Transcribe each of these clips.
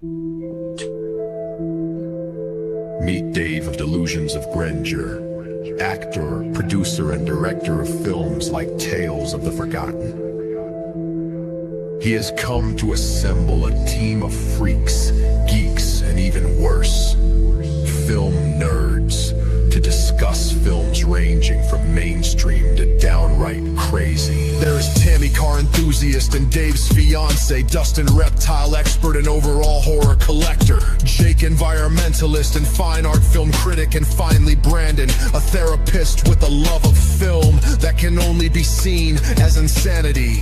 Meet Dave of Delusions of Grandeur, actor, producer, and director of films like Tales of the Forgotten. He has come to assemble a team of freaks, geeks, and even worse, film nerds, to discuss films ranging from mainstream to downright crazy. There is Tammy, car enthusiast, and Dave's fiance, Dustin, reptile expert and overall horror collector, Jake, environmentalist and fine art film critic, and finally Brandon, a therapist with a love of film that can only be seen as insanity.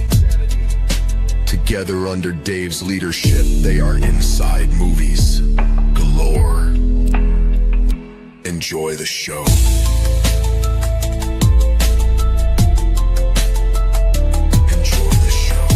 Together under Dave's leadership, they are inside movies galore. Enjoy the show. Enjoy the show.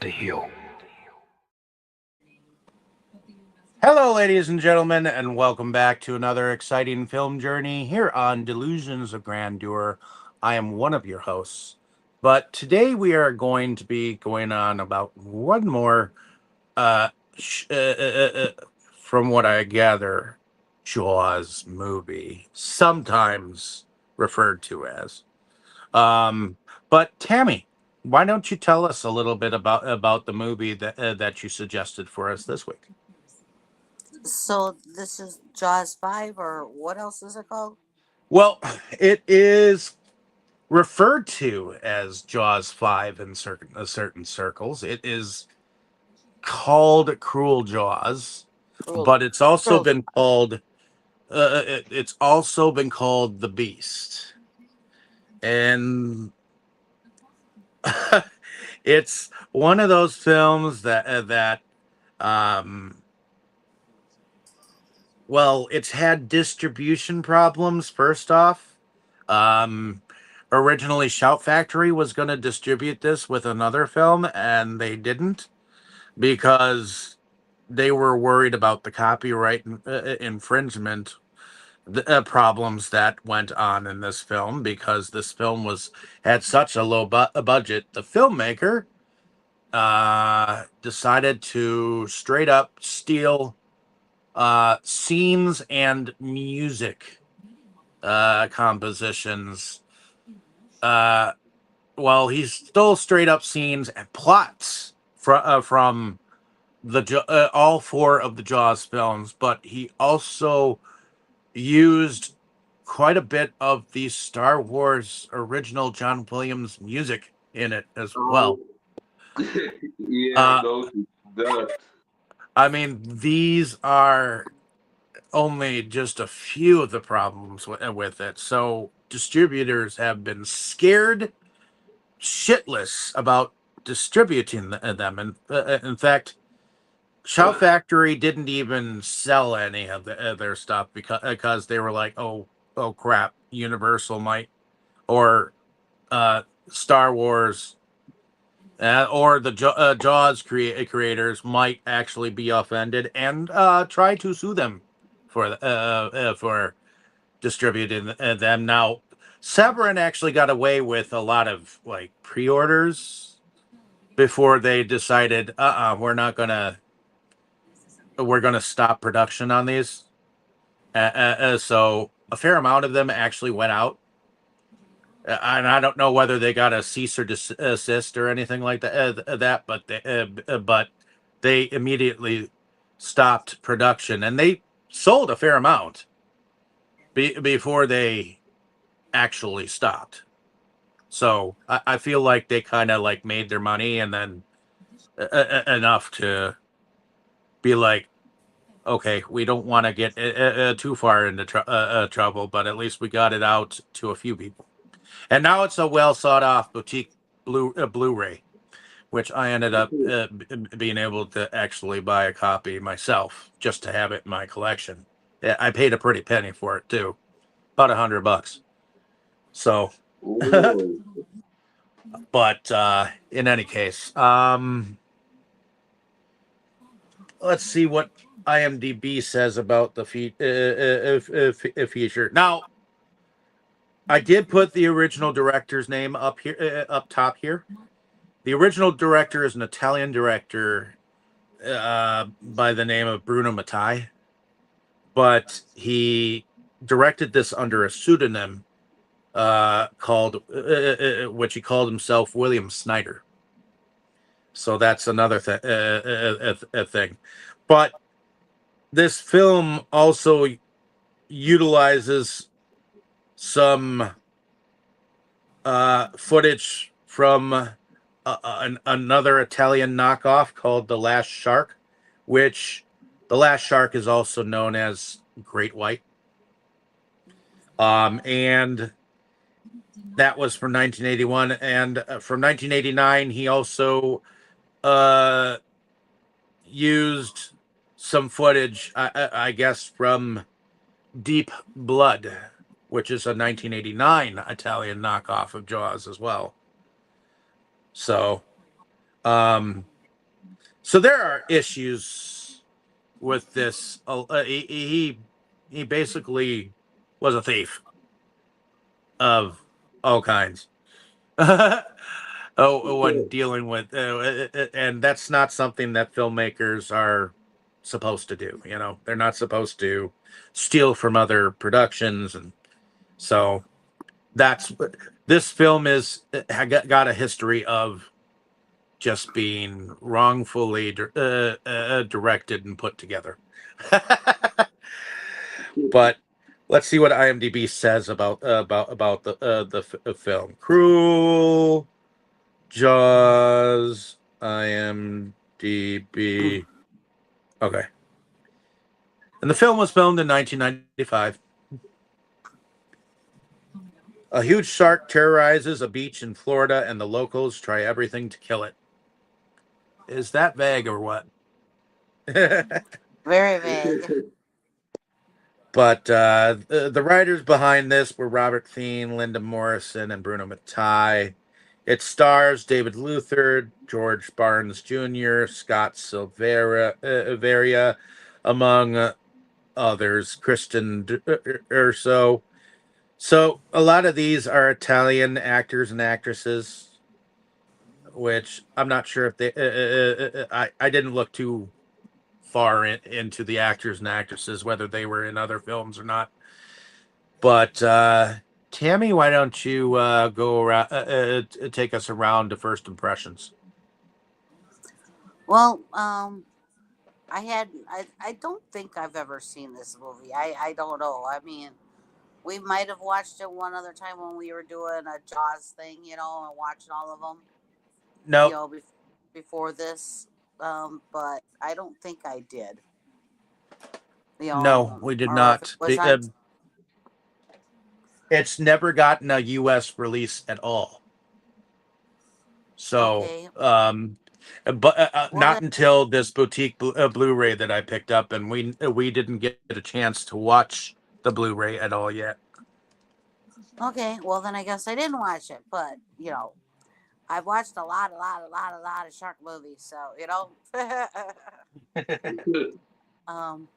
To heal. Hello, ladies and gentlemen, and welcome back to another exciting film journey here on Delusions of Grandeur. I am one of your hosts, but today we are going to be going on about one more, from what I gather, Jaws movie, sometimes referred to as. But Tammy, why don't you tell us a little bit about the movie that you suggested for us this week? So this is Jaws 5, or what else is it called? Well, it is referred to as Jaws 5 in certain circles. It is called Cruel Jaws, but it's also been called it's also been called The Beast. And it's one of those films that well, it's had distribution problems first off. Originally Shout Factory was going to distribute this with another film, and they didn't because they were worried about the copyright infringement problems that went on in this film, because this film had such a low budget. The filmmaker decided to straight up steal scenes and music compositions. Well, he stole straight up scenes and plots from all four of the Jaws films, but he also used quite a bit of the Star Wars original John Williams music in it as well. Yeah, those that. I mean, these are only just a few of the problems with it. So distributors have been scared shitless about distributing them. And in fact, Shout Factory didn't even sell any of their stuff because they were like, oh crap, Universal might, or Star Wars, or the Jaws creators might actually be offended and try to sue them for distributing them. Now, Severin actually got away with a lot of like pre-orders before they decided, we're gonna stop production on these. So a fair amount of them actually went out. And I don't know whether they got a cease or desist or anything like that, but they immediately stopped production, and they sold a fair amount before they actually stopped. So I feel like they kind of like made their money, and then enough to be like, okay, we don't want to get too far into trouble, but at least we got it out to a few people. And now it's a well sought off boutique Blu-ray, which I ended up being able to actually buy a copy myself just to have it in my collection. I paid a pretty penny for it too. about $100. So, Ooh. but in any case, let's see what IMDb says about the feature. Now, I did put the original director's name up here, up top here. The original director is an Italian director by the name of Bruno Mattei, but he directed this under a pseudonym called, which he called himself William Snyder. So that's another thing. But this film also utilizes some footage from another Italian knockoff called The Last Shark, which The Last Shark is also known as Great White. And that was from 1981. And from 1989, he also used some footage, I guess, from Deep Blood, which is a 1989 Italian knockoff of Jaws as well. So, so there are issues with this. He basically was a thief of all kinds. When dealing with, and that's not something that filmmakers are supposed to do. You know, they're not supposed to steal from other productions, and so that's this film is got a history of just being wrongfully directed and put together. But let's see what IMDb says about the film. Cruel Jaws IMDb. Okay. And the film was filmed in 1995. A huge shark terrorizes a beach in Florida, and the locals try everything to kill it. Is that vague or what? Very vague. But the writers behind this were Robert Thien, Linda Morrison, and Bruno Mattei. It stars David Luther, George Barnes Jr., Scott Silveria, among others, Kristen Urso. So a lot of these are Italian actors and actresses, which I'm not sure if they. I didn't look too far into the actors and actresses, whether they were in other films or not. But Tammy, why don't you go around, take us around to first impressions? Well, I don't think I've ever seen this movie. I don't know. I mean, we might have watched it one other time when we were doing a Jaws thing, and watching all of them. No, Before this, but I don't think I did. No, we did or if it not. was on. It's never gotten a U.S. release at all. So, Okay. but Well, not until this boutique Blu-ray that I picked up, and we didn't get a chance to watch the Blu-ray at all yet. Okay, well then I guess I didn't watch it, but I've watched a lot of shark movies, so um.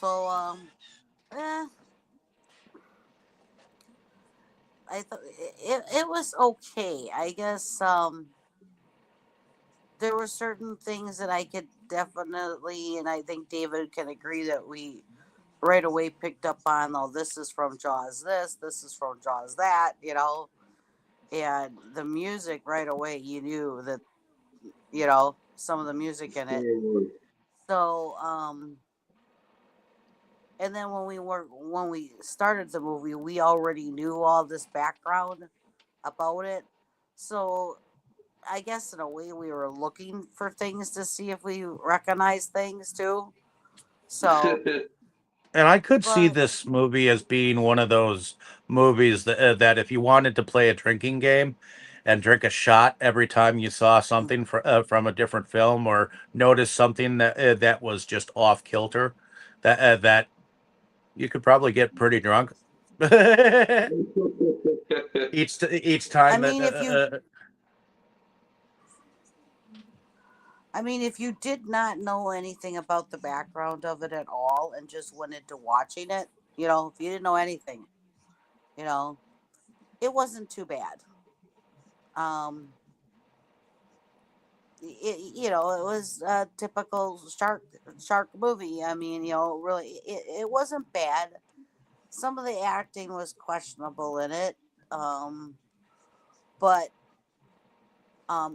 So eh, I thought it was okay. I guess there were certain things that I could definitely, and I think David can agree that we right away picked up on. Oh, this is from Jaws. This is from Jaws. That and the music right away. You knew that some of the music in it. So and then when we started the movie, we already knew all this background about it. So I guess in a way we were looking for things to see if we recognize things too. So, And I could see but this movie as being one of those movies that if you wanted to play a drinking game and drink a shot every time you saw something from a different film or noticed something that was just off kilter, that you could probably get pretty drunk each I time that. mean, if you did not know anything about the background of it at all and just went into watching it, if you didn't know anything, you know, it wasn't too bad. Um, it was a typical shark movie. I mean, really, it wasn't bad. Some of the acting was questionable in it, but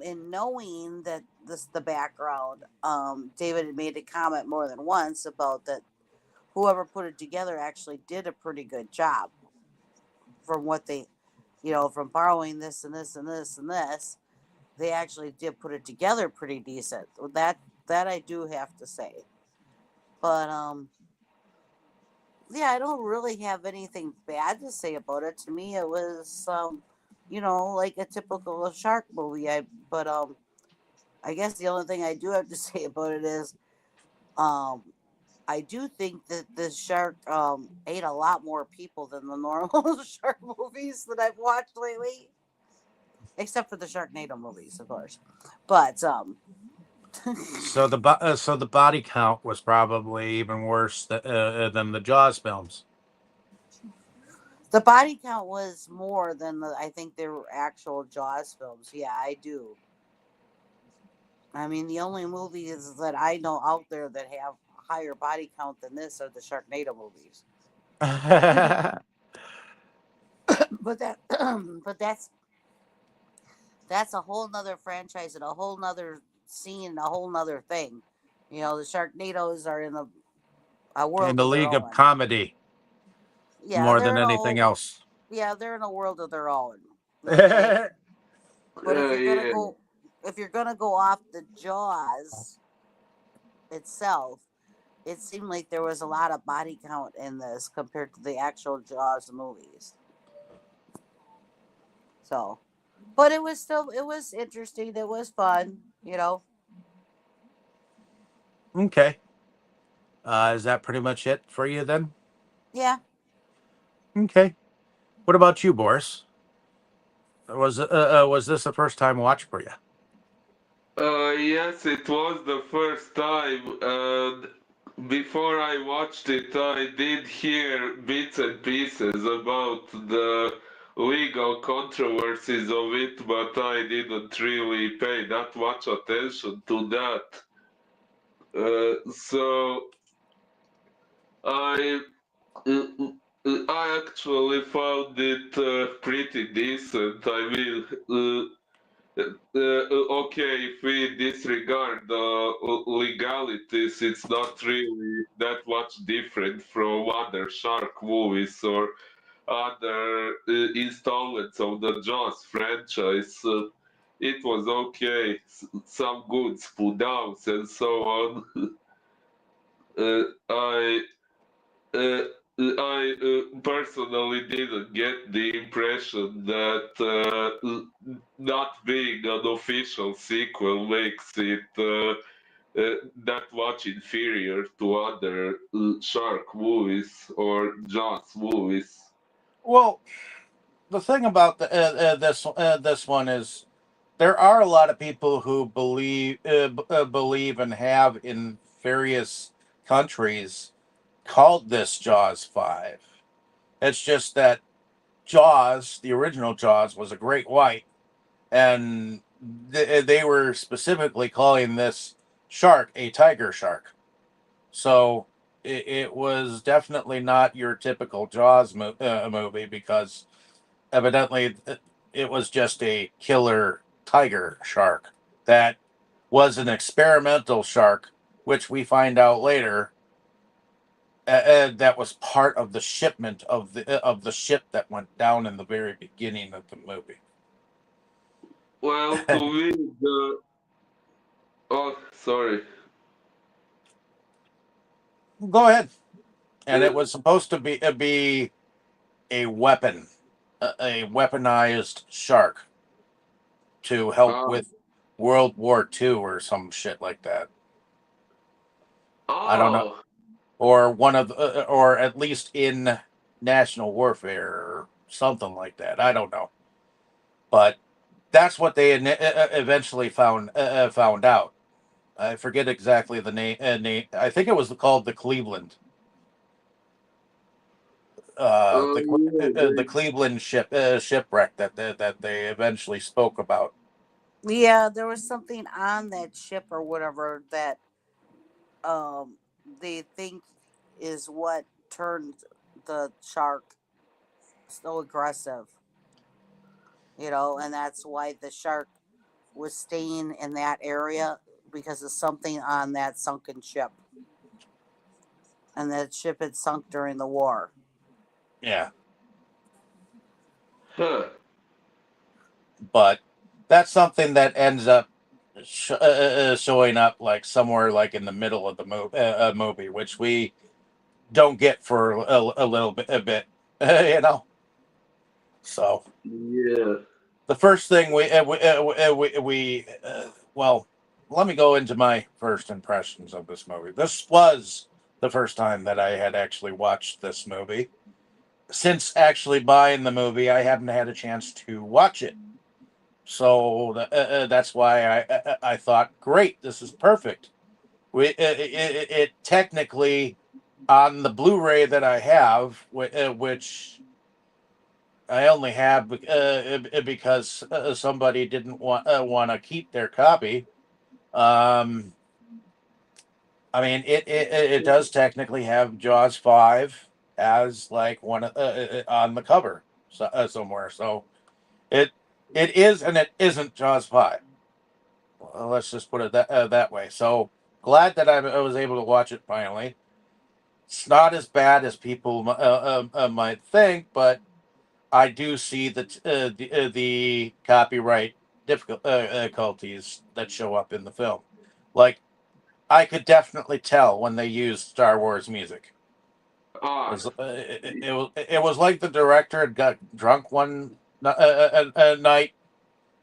in knowing that the background, David had made a comment more than once about that whoever put it together actually did a pretty good job from what they, from borrowing this and this and this and this. They actually did put it together pretty decent. That I do have to say. But yeah, I don't really have anything bad to say about it. To me, it was like a typical shark movie. I guess the only thing I do have to say about it is I do think that this shark ate a lot more people than the normal shark movies that I've watched lately, except for the Sharknado movies, of course. But So the body count was probably even worse than the Jaws films. the body count was more than I think there were actual Jaws films. Yeah, I do. I mean, the only movies that I know out there that have higher body count than this are the Sharknado movies. But but that's a whole nother franchise and a whole nother scene, a whole nother thing. The Sharknadoes are in a In world the of their League of own. Comedy Yeah, more they're than in a anything whole. else. Yeah, they're in a world of their own. Okay, but Yeah. if you're gonna go off the Jaws itself, it seemed like there was a lot of body count in this compared to the actual Jaws movies. So, but it was interesting. It was fun. Okay. Is that pretty much it for you then? Yeah. Okay. What about you, Boris? Was this a first time watch for you? Yes, it was the first time, and before I watched it, I did hear bits and pieces about the legal controversies of it, but I didn't really pay that much attention to that. So I I actually found it pretty decent. I mean, okay, if we disregard the legalities, it's not really that much different from other shark movies or other installments of the Jaws franchise. It was okay, some good spudowns and so on. Uh, I uh, I personally didn't get the impression that not being an official sequel makes it that much inferior to other shark movies or Jaws movies. Well, the thing about this one is there are a lot of people who believe and have in various countries called this Jaws 5. It's just that Jaws, the original Jaws, was a great white, and they were specifically calling this shark a tiger shark. So it was definitely not your typical Jaws movie because evidently it was just a killer tiger shark that was an experimental shark, which we find out later that was part of the shipment of the ship that went down in the very beginning of the movie. Well, to me, the oh, sorry. Go ahead. And Uh, it was supposed to be a weapon, a weaponized shark to help uh, with World War II or some shit like that. I don't know. oh. or one of, or at least in national warfare or something like that. I don't know, but that's what they eventually found out. I forget exactly the name. Name. I think it was called the Cleveland. Yeah, The Cleveland shipwreck that they eventually spoke about. Yeah, there was something on that ship or whatever that um they think is what turned the shark so aggressive, and that's why the shark was staying in that area because of something on that sunken ship. And that ship had sunk during the war. Yeah, huh. but that's something that ends up showing up like somewhere like in the middle of the movie, which we don't get for a little bit, you know. So Yeah. the first thing well, let me go into my first impressions of this movie. This was the first time that I had actually watched this movie. Since actually buying the movie, I hadn't had a chance to watch it. So that's why I thought, great, this is perfect. It technically on the Blu-ray that I have, which I only have because somebody didn't want to keep their copy. Um, I mean, it does technically have Jaws 5 as like one on the cover somewhere. So it it is and it isn't Jaws 5. Well, let's just put it that way. So glad that I was able to watch it finally. It's not as bad as people might think, but I do see the copyright difficulties that show up in the film. Like I could definitely tell when they used Star Wars music. It Ah, was it was like the director had got drunk one night,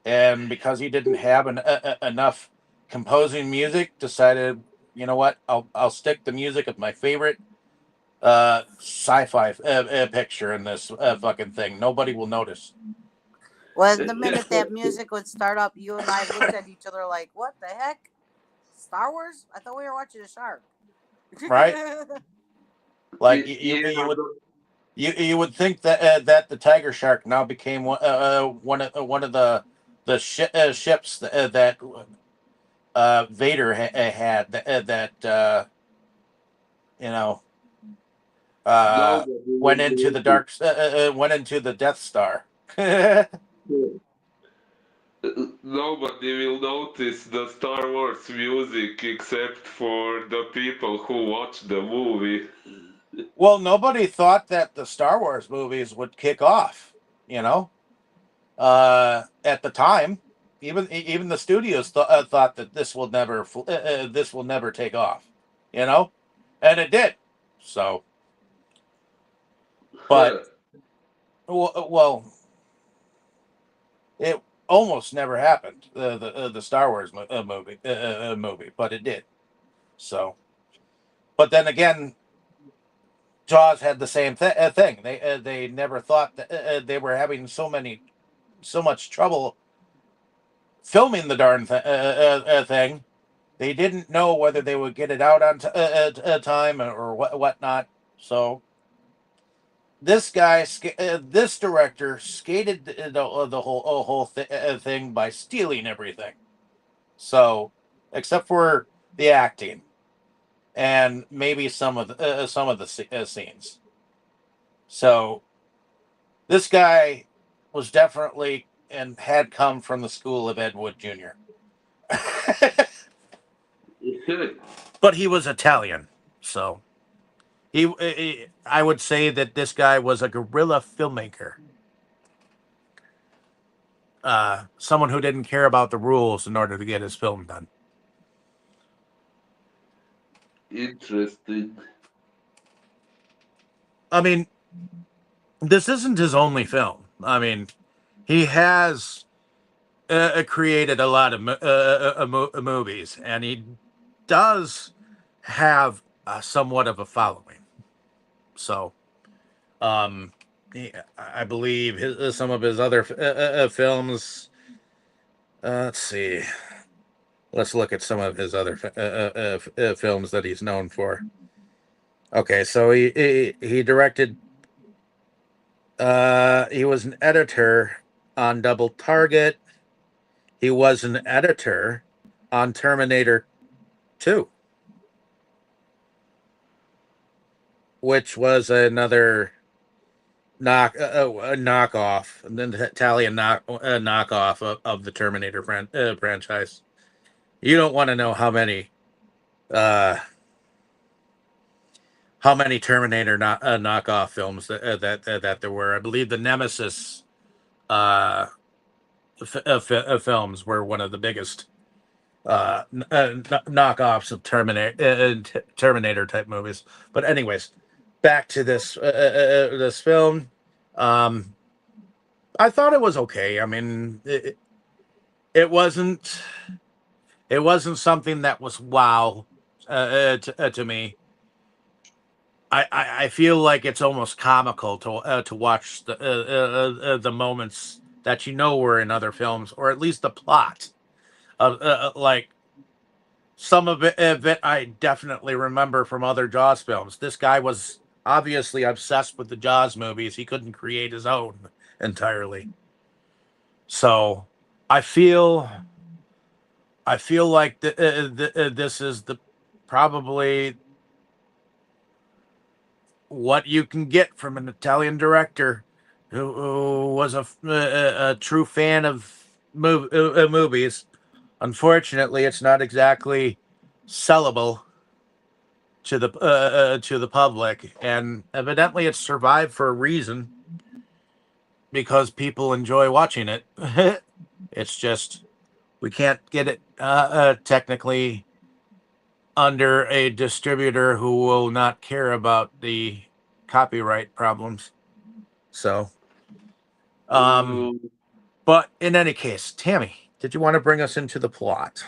and because he didn't have enough composing music, decided, you know what, I'll stick the music of my favorite sci-fi picture in this fucking thing. Nobody will notice, Well, the minute that music would start up, you and I looked at each other like, what the heck? Star Wars? I thought we were watching a shark. right? Like yeah, you would think that that the tiger shark now became one of the ships that Vader had that you know uh, nobody went into the will dark went into the Death Star. Right. notice. Nobody will notice the Star Wars music except for the people who watch the movie. Well, nobody thought that the Star Wars movies would kick off. You know, at the time, even the studios thought that this will never take off. You know, and it did. So, but well, it almost never happened. The Star Wars movie, but it did. So, but then again, Jaws had the same thing. They never thought that they were having so much trouble filming the darn thing. They didn't know whether they would get it out on time or whatnot. So this director skated the whole thing by stealing everything. So, except for the acting and maybe some of the scenes. So this guy was definitely and had come from the school of Ed Wood Jr. But he was Italian, so I would say that this guy was a guerrilla filmmaker. Someone who didn't care about the rules in order to get his film done. Interesting. I mean, this isn't his only film. I mean, he has created a lot of movies, and he does have somewhat of a following. So, I believe some of his other films. Let's see. Let's look at some of his other films that he's known for. Okay, so he directed. He was an editor on Double Target. He was an editor on Terminator 2, which was another a knockoff, an Italian knockoff of the Terminator franchise. You don't want to know uh, how many Terminator knockoff films that there were. I believe the Nemesis films were one of the biggest knockoffs of Terminator type movies. But anyways, back to this film. Um, I thought it was okay. I mean, it wasn't something that was wow to me. I feel like it's almost comical to watch the moments that were in other films, or at least the plot of like some of it I definitely remember from other Jaws films. This guy was obviously obsessed with the Jaws movies. He couldn't create his own entirely. So I feel like this is the probably what you can get from an Italian director who was a true fan of movies. Unfortunately, it's not exactly sellable to the public, and evidently, it's survived for a reason because people enjoy watching it. It's just we can't get it technically under a distributor who will not care about the copyright problems. So, Mm, but in any case, Tammy, did you want to bring us into the plot?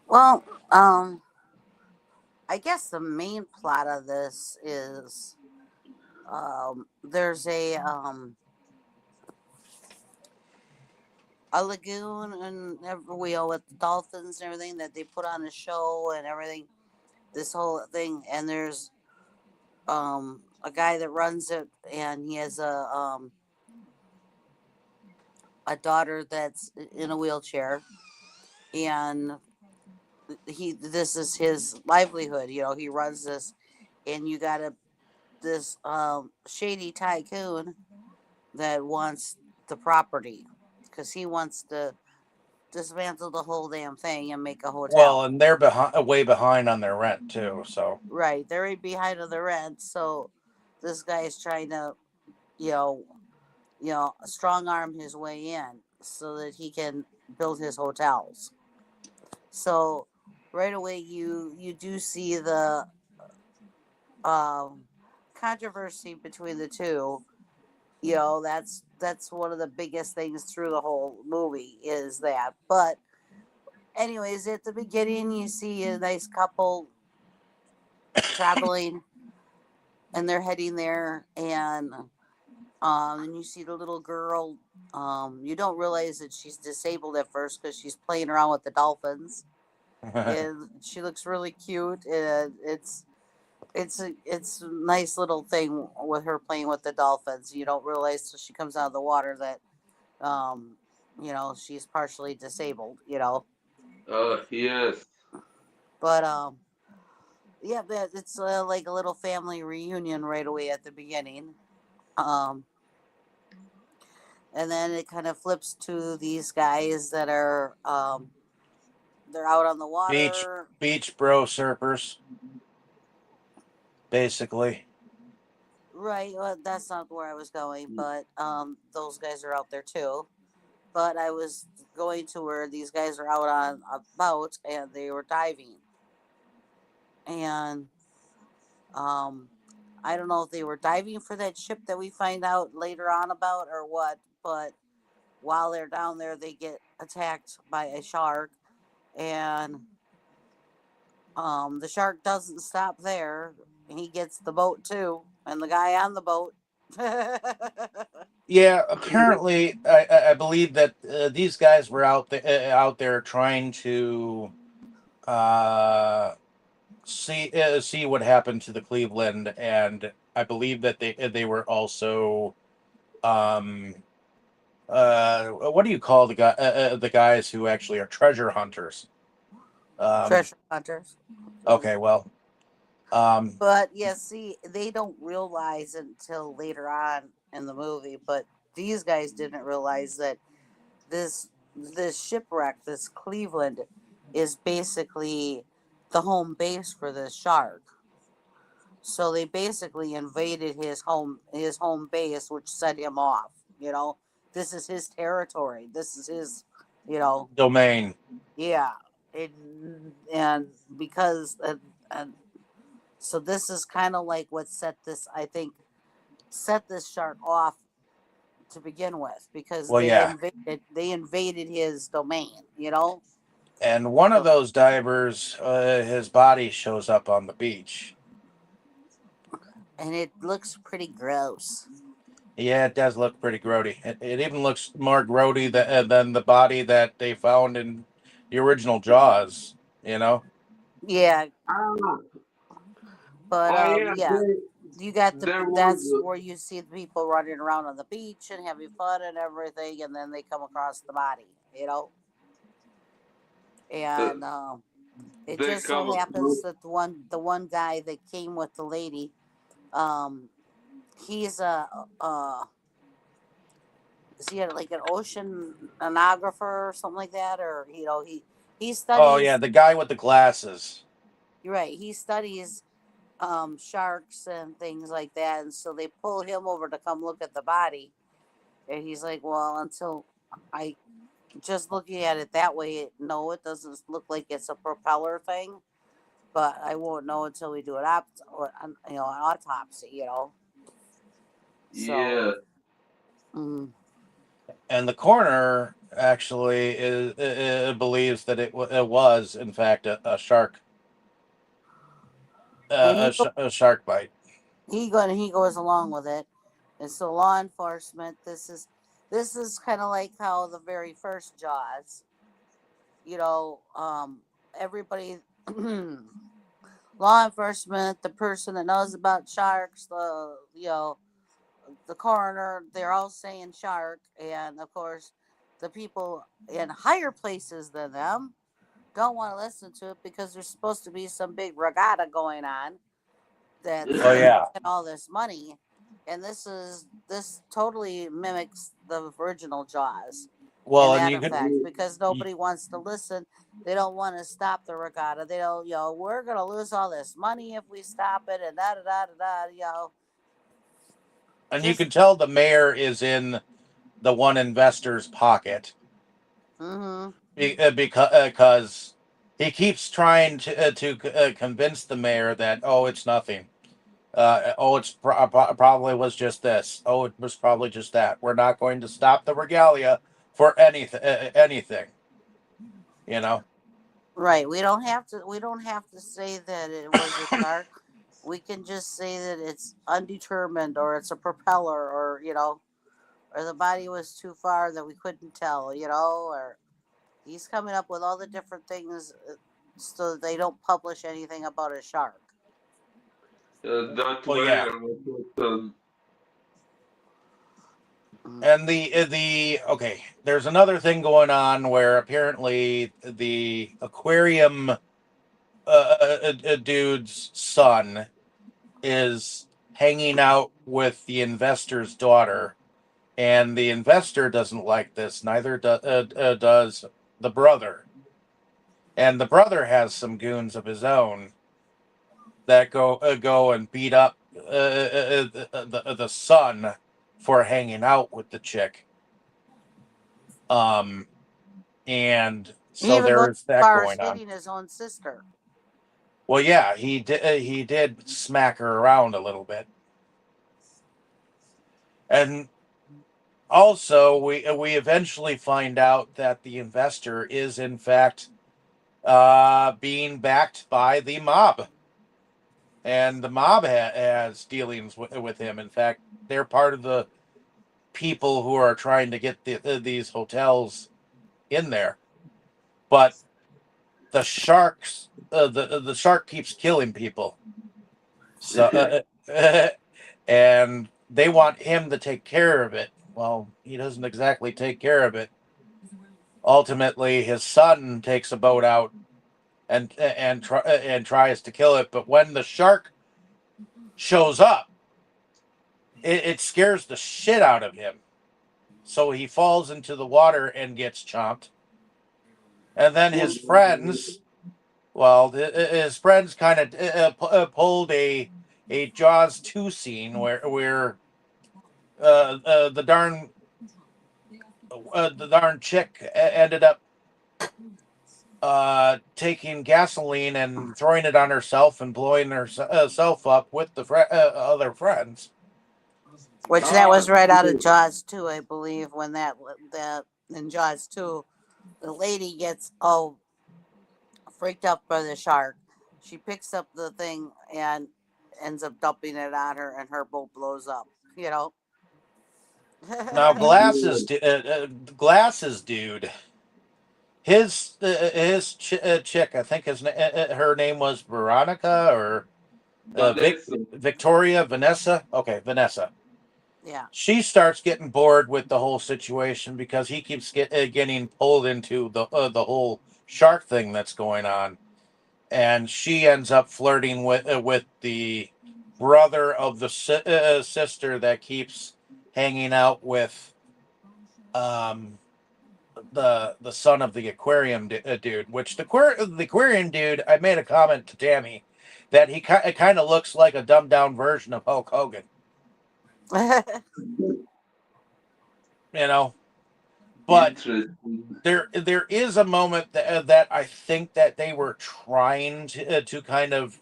Well, I guess the main plot of this is there's a lagoon and wheel with the dolphins and everything that they put on a show and everything. This whole thing, and there's a guy that runs it, and he has a daughter that's in a wheelchair, and this is his livelihood. You know, he runs this, and you got this shady tycoon that wants the property because he wants to dismantle the whole damn thing and make a Well, hotel. and they're way behind on their rent too. So, Right, they're right behind on the rent, so this guy is trying to, you know, strong arm his way in so that he can build his hotels. So right away, you do see the um, controversy between the two. You know, that's one of the biggest things through the whole movie is that. But anyways, at the beginning, you see a nice couple traveling, and they're heading there, and you see the little girl. You don't realize that she's disabled at first because she's playing around with the dolphins, and she looks really cute. And it's a nice little thing with her playing with the dolphins. You don't realize till she comes out of the water that she's partially disabled. yes. But yeah, but it's like a little family reunion right away at the beginning. Um, and then it kind of flips to these guys that are they're out on the beach water. bro surfers, basically. Right, well, that's not where I was going, but those guys are out there too. But I was going to where these guys are out on a boat and they were diving, and um, I don't know if they were diving for that ship that we find out later on about or what. But while they're down there, they get attacked by a shark, and The shark doesn't stop there. He gets the boat too, and the guy on the boat. Yeah, apparently, I believe that these guys were out there trying to uh, see what happened to the Cleveland, and I believe that they were also um, what do you call the guys who actually are treasure hunters? Treasure hunters. Okay, well, um, But yeah, see, they don't realize until later on in the movie. But these guys didn't realize that this shipwreck, this Cleveland, is basically the home base for this shark. So they basically invaded his home base, which set him off. This is his territory. This is his, you know, domain. yeah. It, and because and so this is kind of like what I think, set this shark off to begin with, because Well, they yeah, invaded his domain. and one of So, those divers, his body shows up on the beach. and it looks pretty gross. Yeah, it does look pretty grody. It even looks more grody than the body that they found in the original Jaws. You know? Yeah, Ah, but oh yeah, yeah, you got there that's was where you see the people running around on the beach and having fun and everything, and then they come across the body. uh, And it they just so come happens across. that the one guy that came with the lady, um, he's a is he like an oceanographer or something like that, or he Oh yeah, studies. the guy with the glasses. You're right. He studies sharks and things like that, and so they pull him over to come look at the body, and he's like, "Well, until I just looking at it that way, no, it doesn't look like it's a propeller thing, but I won't know until we do an autopsy. So, Yeah, mm. And the coroner actually believes that it was in fact a shark, and a shark bite. he goes along with it, and so law enforcement. This is kind of like how the very first Jaws. You know, everybody. Law enforcement, the person that knows about sharks, the coroner, they're all saying shark, and of course, the people in higher places than them don't want to listen to it because there's supposed to be some big regatta going on that's Oh making yeah. all this money, and this totally mimics the original Jaws in Well, and that you could. effect, because nobody wants to listen. They don't want to stop the regatta. They don't, we're gonna lose all this money if we stop it, and da da da da da. And you Just can tell the mayor is in the one investor's pocket mm-hmm. because he keeps trying to convince the mayor that it's nothing. It's probably was just this. Oh, it was probably just that. We're not going to stop the regalia for anything. Anything, you know. Right. We don't have to say that it was a shark. We can just say that it's undetermined, or it's a propeller, or the body was too far that we couldn't tell, or he's coming up with all the different things, so that they don't publish anything about a shark. that Well, yeah. mayor was also. Mm. And the okay, there's another thing going on where apparently the aquarium dude's son is hanging out with the investor's daughter, and the investor doesn't like this. Neither does the brother, and the brother has some goons of his own that go and beat up the son for hanging out with the chick. Um, and He so even goes there's as that far as going on. hitting his own sister. Well, yeah, he did smack her around a little bit, and also we eventually find out that the investor is in fact being backed by the mob, and the mob has dealings with him. In fact, they're part of the people who are trying to get these hotels in there. But the sharks, the shark keeps killing people. So, and they want him to take care of it. Well, he doesn't exactly take care of it. Ultimately, his son takes a boat out and tries to kill it. But when the shark shows up, it scares the shit out of him. So he falls into the water and gets chomped. And then his friends, well, his friends kind of pulled a Jaws 2 scene where the darn chick ended up taking gasoline and throwing it on herself and blowing herself up with the other friends. Which that was right out of Jaws 2, I believe, when that in Jaws 2, the lady gets freaked out by the shark. She picks up the thing and ends up dumping it on her, and her boat blows up. You know. Now, glasses, dude. His chick, I think her name was Veronica or Vanessa. Victoria, Vanessa. Okay, Vanessa. Yeah. She starts getting bored with the whole situation because he keeps getting pulled into the whole shark thing that's going on, and she ends up flirting with the brother of the sister that keeps hanging out with um the son of the aquarium dude. Which the aquarium dude, I made a comment to Tammy that he kind of looks like a dumbed down version of Hulk Hogan. You know, but Interesting. there is a moment that I think that they were trying to kind of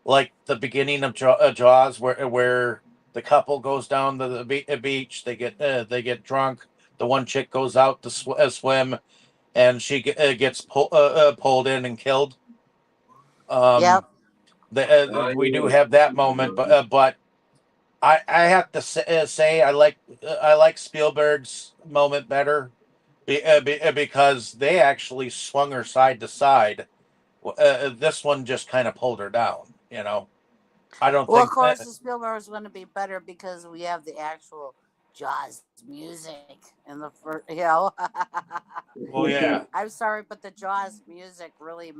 like the beginning of Jaws, where the couple goes down to the beach, they get drunk. The one chick goes out to swim, and she gets pulled in and killed. Yep. We do Yeah. have that moment, but I have to say I like Spielberg's moment better because they actually swung her side to side. This one just kind of pulled her down. You know, I don't Well, of think. course, the Spielberg is going to be better because we have the actual Jaws music in the first. You know. Well, yeah, I'm sorry, but the Jaws music really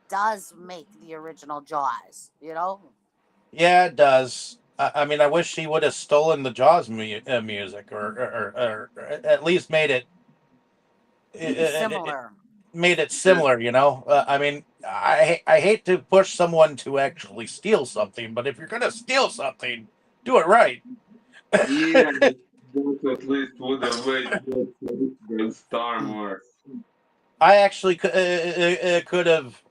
does make the original Jaws. You know. yeah, it does. I mean, I wish he would have stolen the Jaws music, or at least it Similar. made it similar. You know, I mean, I hate to push someone to actually steal something, but if you're gonna steal something, do it right. Yeah, that at least would have made more sense than Star Wars. I actually could have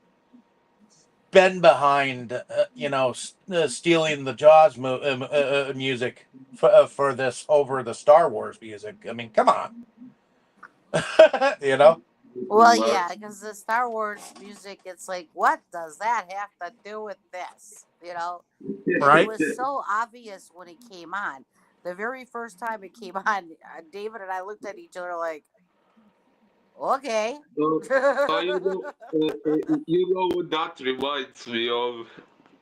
been behind, stealing the Jaws music for this over the Star Wars music. I mean, come on, you know, Well, yeah, because the Star Wars music, it's like, what does that have to do with this? You know, and it right? was so obvious when it came on. The very first time it came on, David and I looked at each other like, okay. Uh, you know what that reminds me of?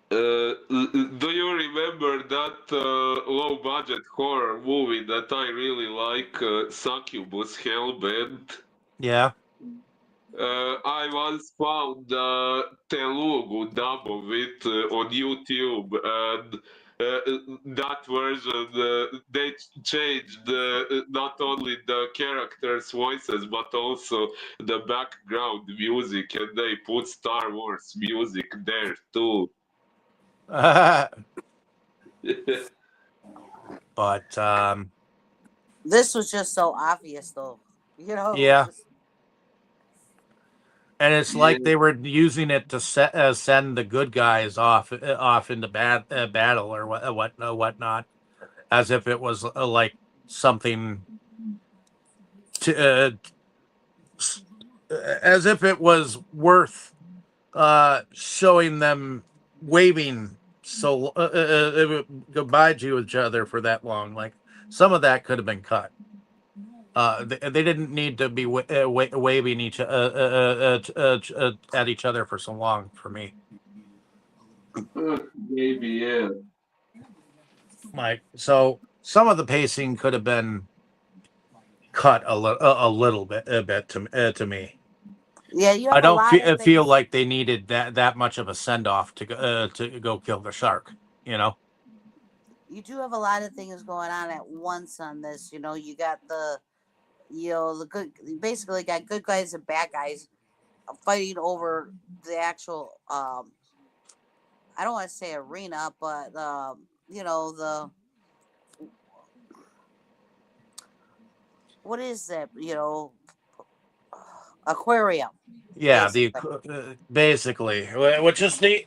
Do you remember that low budget horror movie that I really like, Succubus Hellbent? Yeah. I once found Telugu dub of it on YouTube, and that version they changed not only the characters' voices but also the background music, and they put Star Wars music there too. But This was just so obvious, though. You know, it was yeah, just. and it's Yeah, like they were using it to send the good guys off into battle or whatnot, as if it was like something to as if it was worth showing them waving goodbye to each other for that long. Like some of that could have been cut. They didn't need to be waving at each other for so long for me. Maybe, yeah. Like so, some of the pacing could have been cut a little bit to me. Yeah, you I have a don't lot of feel things. like they needed that much of a send off to go kill the shark. You know. You do have a lot of things going on at once on this. You got the good, basically got good guys and bad guys fighting over the actual. I don't want to say arena, but the what is that? Aquarium. Yeah, basically, which is the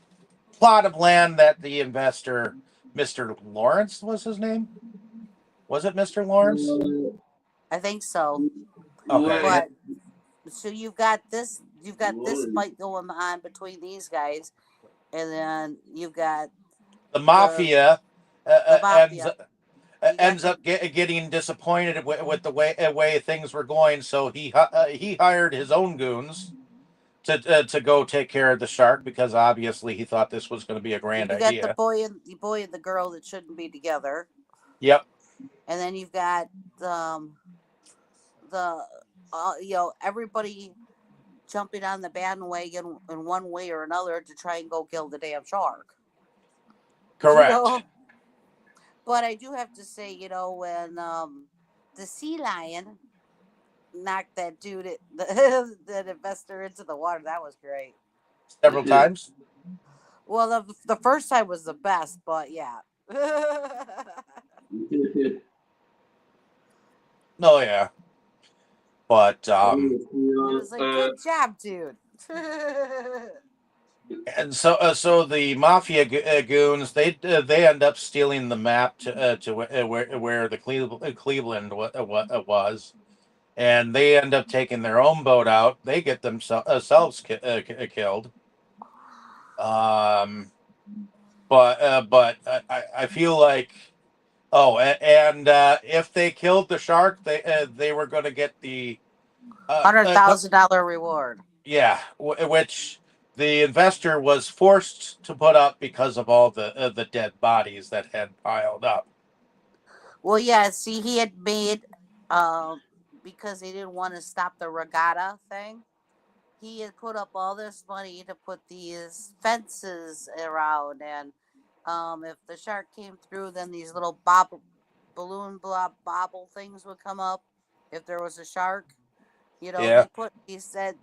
plot of land that the investor, Mr. Lawrence, was his name. Was it Mr. Lawrence? I think so. Okay. But so you've got this fight going on between these guys, and then you've got The mafia the mafia. ends up getting disappointed with the way things were going, so he hired his own goons to go take care of the shark because obviously he thought this was going to be a grand You got idea. the boy and the girl that shouldn't be together. Yep. And then you've got the everybody jumping on the bandwagon in one way or another to try and go kill the damn shark. Correct. But I do have to say, when the sea lion knocked that dude, that investor into the water, that was great. Several times. Well, the first time was the best, but yeah. Oh yeah. But it was like, good job, dude. and so the mafia goons they end up stealing the map to where the Cleveland was, and they end up taking their own boat out. They get themselves killed. But I feel like and if they killed the shark, they were going to get the $100,000 reward. Yeah, which the investor was forced to put up because of all the dead bodies that had piled up. Well, yeah. See, he had made because they didn't want to stop the regatta thing. He had put up all this money to put these fences around, and if the shark came through, then these little balloon bobble things would come up. If there was a shark, Yeah. he said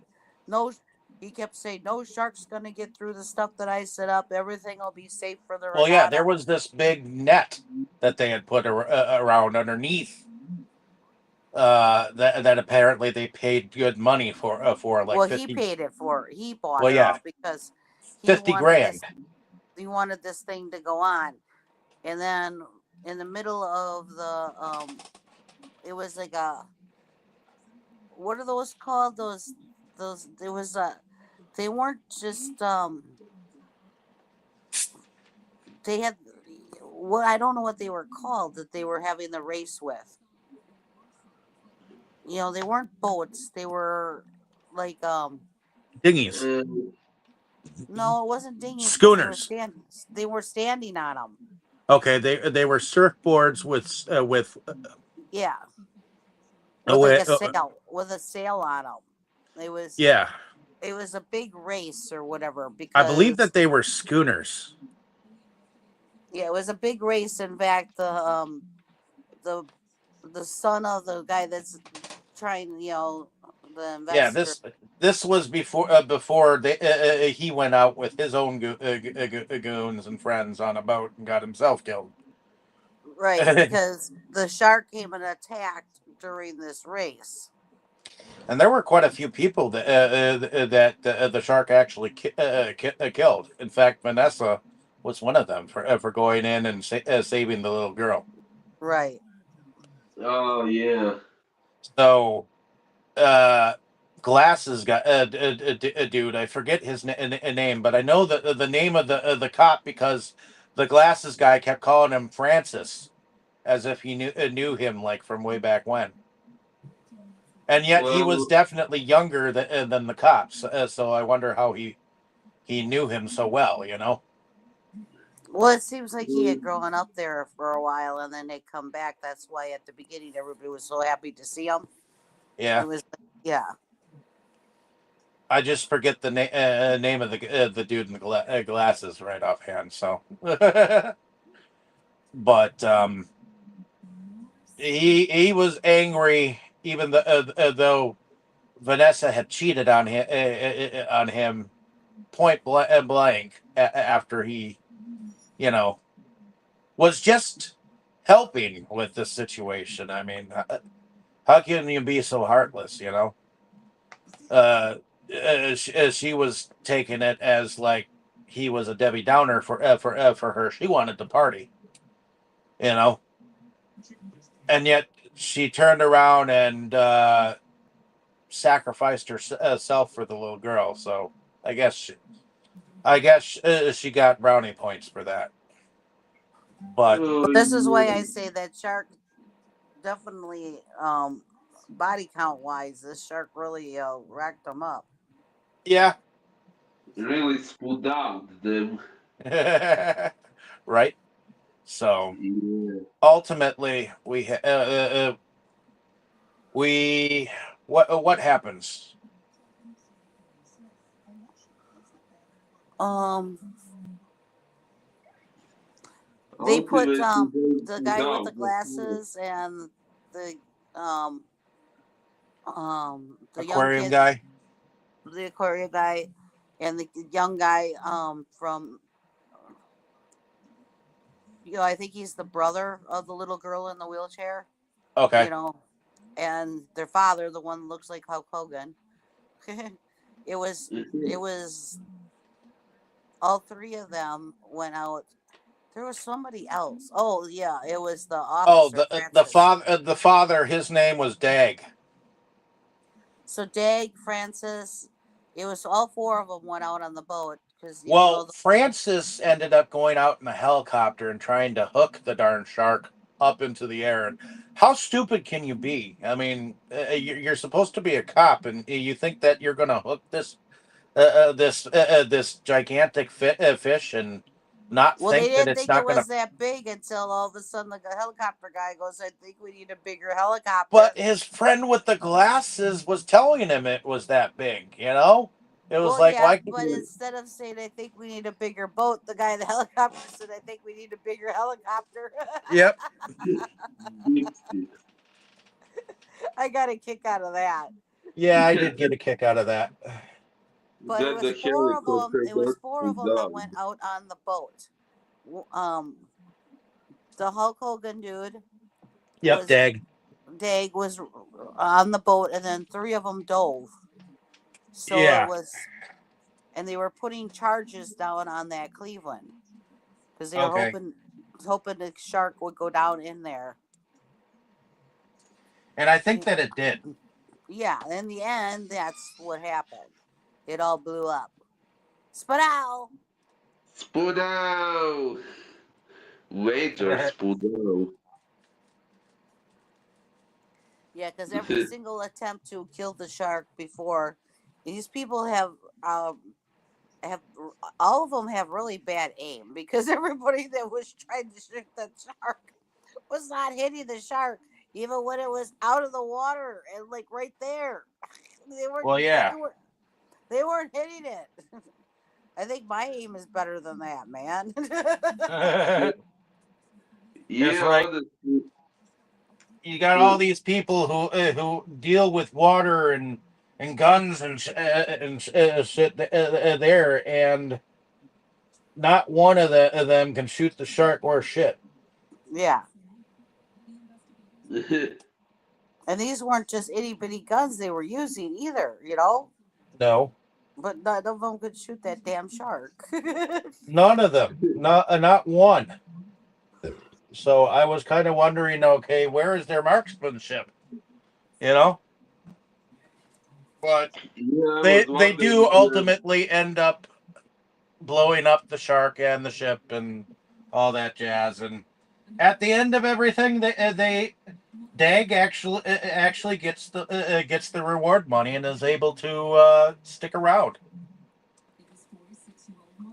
no. He kept saying, "No shark's gonna get through the stuff that I set up. Everything will be safe for the regatta." Well, yeah, there was this big net that they had put around underneath. That apparently they paid good money for like. Well, 50, he paid it for. He bought well, it yeah, all because he 50 wanted grand. he wanted this thing to go on, and then in the middle of it was like what are those called? Those there was they weren't just they had I don't know what they were called that they were having the race with. They weren't boats. They were like Dinghies. no, it wasn't dinghies. Schooners. They were standing on them. Okay, they were surfboards with yeah, with like a sail with a sail on them. It was It was a big race or whatever because I believe that they were schooners. Yeah, it was a big race. In fact, the son of the guy that's trying, the investor. Yeah, this was before he went out with his own goons and friends on a boat and got himself killed. Right, because the shark came and attacked during this race. And there were quite a few people that the shark actually killed. In fact, Vanessa was one of them for going in and saving the little girl. Right. Oh yeah. So, glasses guy, dude. I forget his name, but I know the name of the cop because the glasses guy kept calling him Francis, as if he knew him like from way back when. And yet he was Well, definitely younger than the cops. So I wonder how he knew him so well. You know? Well, it seems like he had grown up there for a while, and then they come back. That's why at the beginning everybody was so happy to see him. Yeah. It was, yeah. I just forget the name of the dude in the glasses right offhand. So, but he was angry even though Vanessa had cheated on him point blank after he, you know, was just helping with the situation. I mean, how can you be so heartless? You know, she was taking it as like he was a Debbie Downer for her. She wanted to party, you know, and yet she turned around and sacrificed herself for the little girl. So I guess she got brownie points for that. But Well, this is why I say that shark definitely, body count wise, this shark really racked them up. yeah, really spewed out them. right. So Yeah. ultimately, we what happens? Um, they put Ultimately, they the spewed guy with out. the glasses and the um the young Aquarium kid, guy. the aquarium guy, and the young guy from, I think he's the brother of the little girl in the wheelchair. Okay. You know, and their father, the one that looks like Hulk Hogan. it was it was all three of them went out. There was somebody else. Oh yeah, it was the Oh, officer the Francis. father, his name was Dag. So Dag, Francis, it was all four of them went out on the boat because Well, Francis ended up going out in a helicopter and trying to hook the darn shark up into the air. And how stupid can you be? I mean, you're supposed to be a cop, and you think that you're going to hook this gigantic fish and not well, they think that didn't it's think it not going to. was that big until all of a sudden the helicopter guy goes, "I think we need a bigger helicopter." But his friend with the glasses was telling him it was that big. You know, it was Well, like, yeah, why? but instead of saying "I think we need a bigger boat," the guy in the helicopter said, "I think we need a bigger helicopter." Yep. I got a kick out of that. Yeah, I did get a kick out of that. But it That was the four of them. helicopter It was got four of spewed them that out. went out on the boat. The Hulk Hogan dude Yep, was Dag. Dag was on the boat, and then three of them dove. So it Yeah. was, and they were putting charges down on that Cleveland because they were Okay. hoping the shark would go down in there. And I think that it did. Yeah, in the end, that's what happened. It all blew up. Spadow! Spewed out. Wager spewed out. Yeah, because every single attempt to kill the shark before, these people have all of them have really bad aim because everybody that was trying to shoot the shark was not hitting the shark, even when it was out of the water and like right there. They weren't. Well, yeah. They weren't hitting it. I think my aim is better than that, man. It's Yeah, like honestly. you got all these people who deal with water and guns and shit there, and not one of them can shoot the shark or shit. Yeah. And these weren't just itty bitty guns they were using either, No, But none of them could shoot that damn shark. none of them. Not one. So I was kind of wondering, okay, where is their marksmanship? You know? But Yeah, I they was they do wondering. ultimately end up blowing up the shark and the ship and all that jazz. And at the end of everything, they Dag actually gets the reward money and is able to stick around.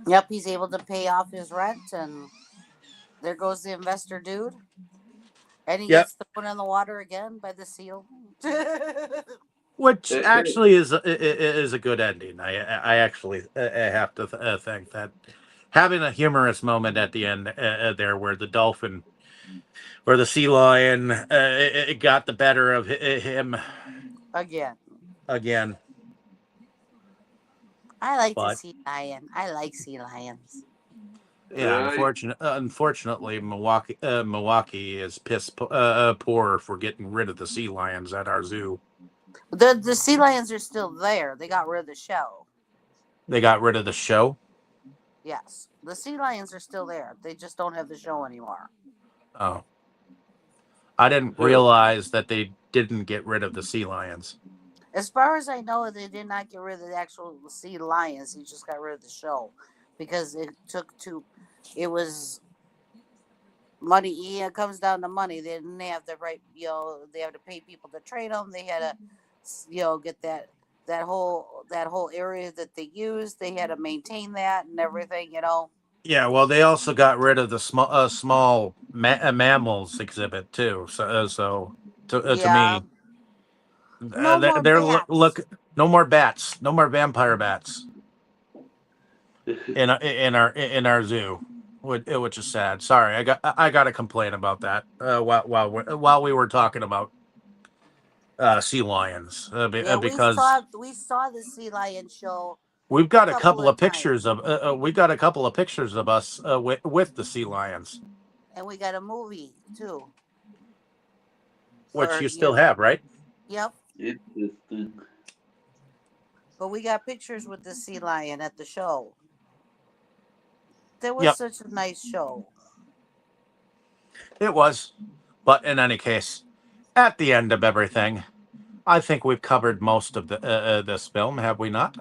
Yep, he's able to pay off his rent, and there goes the investor dude. And he Yep, gets thrown in the water again by the seal. which actually is a good ending. I actually have to think that having a humorous moment at the end there, where the dolphin or the sea lion it got the better of him Again. again. I like to But see lion. I like sea lions. yeah, Right. unfortunately, Milwaukee is poor for getting rid of the sea lions at our zoo. The sea lions are still there. They got rid of the show. They got rid of the show. Yes. The sea lions are still there. They just don't have the show anymore. Oh, I didn't realize that they didn't get rid of the sea lions. As far as I know, they did not get rid of the actual sea lions. He just got rid of the show because it took to. It was money. Yeah, it comes down to money. They didn't have the right. They have to pay people to train them. They had to, get that whole area that they used. They had to maintain that and everything. Yeah, well, they also got rid of the small mammals exhibit too. To Yeah. me, No more they're bats. look no more bats, no more vampire bats in our zoo, which is sad. Sorry, I got to complain about that. While we were talking about sea lions, Yeah, we because saw we saw the sea lion show we've a got a couple couple of of pictures times, of we got a couple of pictures of us with the sea lions, and we got a movie too. which For you still have, right? yep. Interesting. But we got pictures with the sea lion at the show. That was Yep, such a nice show. it was. But in any case, at the end of everything, I think we've covered most of this film, have we not?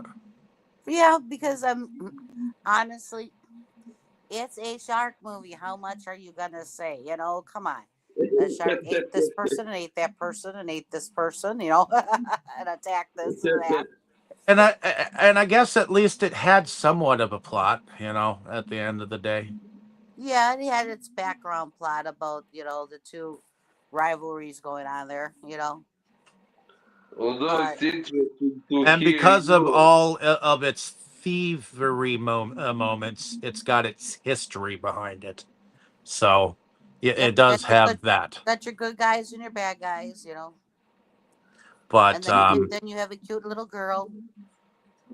Yeah, because I'm honestly, it's a shark movie. How much are you gonna say? Come on. A shark ate this person and ate that person and ate this person, and attacked this and that. And I guess at least it had somewhat of a plot, at the end of the day. Yeah, it had its background plot about, the two rivalries going on there. Although But it's interesting to And hear because of you. all of its thievery moments, it's got its history behind it. So yep, it you got does your good have that. got your good guys and your bad guys. And But then you have a cute little girl.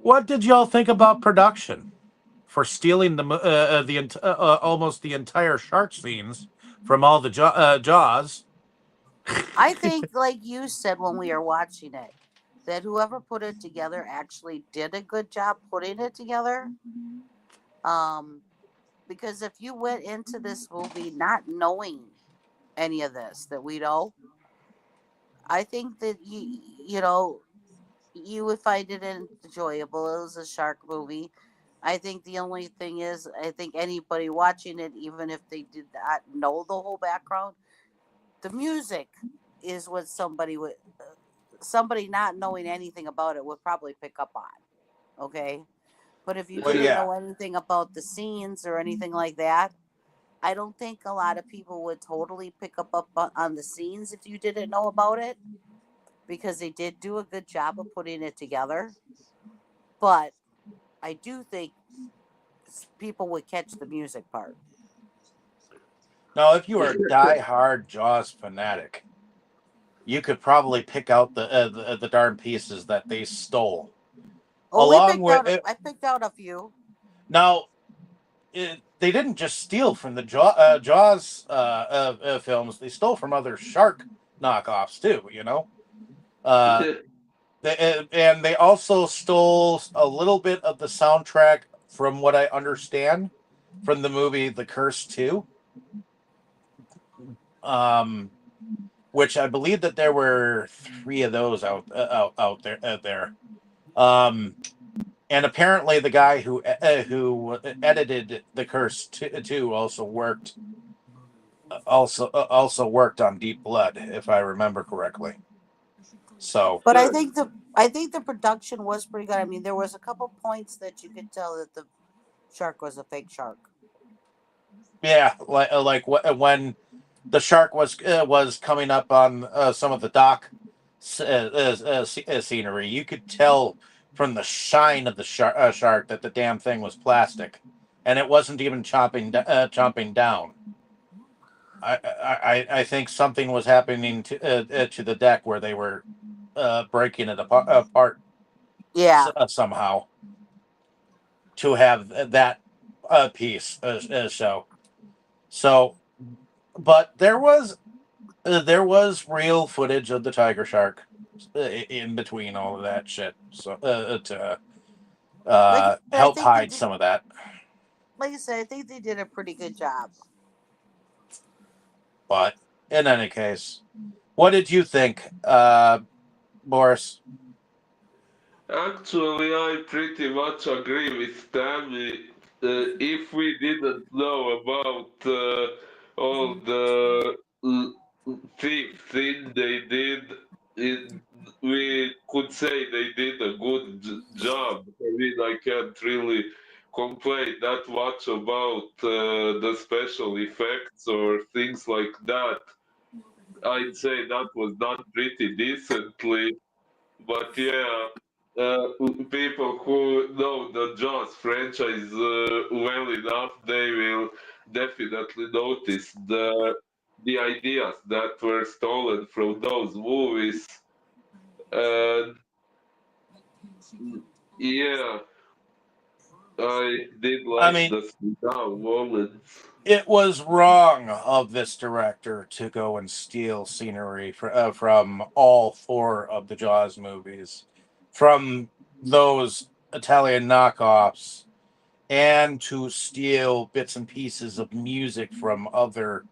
what did y'all think about production for stealing almost the entire shark scenes from all the Jaws? I think, like you said when we were watching it, that whoever put it together actually did a good job putting it together. Um, because if you went into this movie not knowing any of this that we know, I think that you would find it enjoyable. It was a shark movie. I think the only thing is, I think anybody watching it, even if they did not know the whole background, the music is what somebody not knowing anything about it would probably pick up on. Okay. But if you Well, didn't yeah. know anything about the scenes or anything like that, I don't think a lot of people would totally pick up on the scenes if you didn't know about it, because they did do a good job of putting it together. But I do think people would catch the music part. Now, if you are a die-hard Jaws fanatic, you could probably pick out the darn pieces that they stole. Oh, Along with it, I picked out a few. now, they didn't just steal from the Jaws films; they stole from other shark knockoffs too. Uh, and they also stole a little bit of the soundtrack, from what I understand, from the movie The Curse 2. Um, which I believe that there were 3 of those out there. Um, and apparently the guy who edited The Curse 2 also worked on Deep Blood, if I remember correctly. So But Good. I think the production was pretty good. I mean, there was a couple points that you could tell that the shark was a fake shark. yeah, when the shark was coming up on some of the dock scenery, you could tell from the shine of the shark that the damn thing was plastic, and it wasn't even chomping down. I think something was happening to the deck where they were breaking it apart Yeah. somehow to have that piece show. So, but there was real footage of the tiger shark in between all of that shit, so to Like I said, I help think they hide did. some of that. Like I said, I think they did a pretty good job. But in any case, what did you think, Boris? Actually, I pretty much agree with Tammy. If we didn't know about all the thing they did, it, we could say they did a good job. I mean, I can't really complain that much about the special effects or things like that. I'd say that was done pretty decently. But yeah, people who know the Jaws franchise well enough, they will definitely notice the ideas that were stolen from those movies. And yeah, I did I like mean, the down moments. it was wrong of this director to go and steal scenery from all 4 of the Jaws movies, from those Italian knockoffs, and to steal bits and pieces of music from other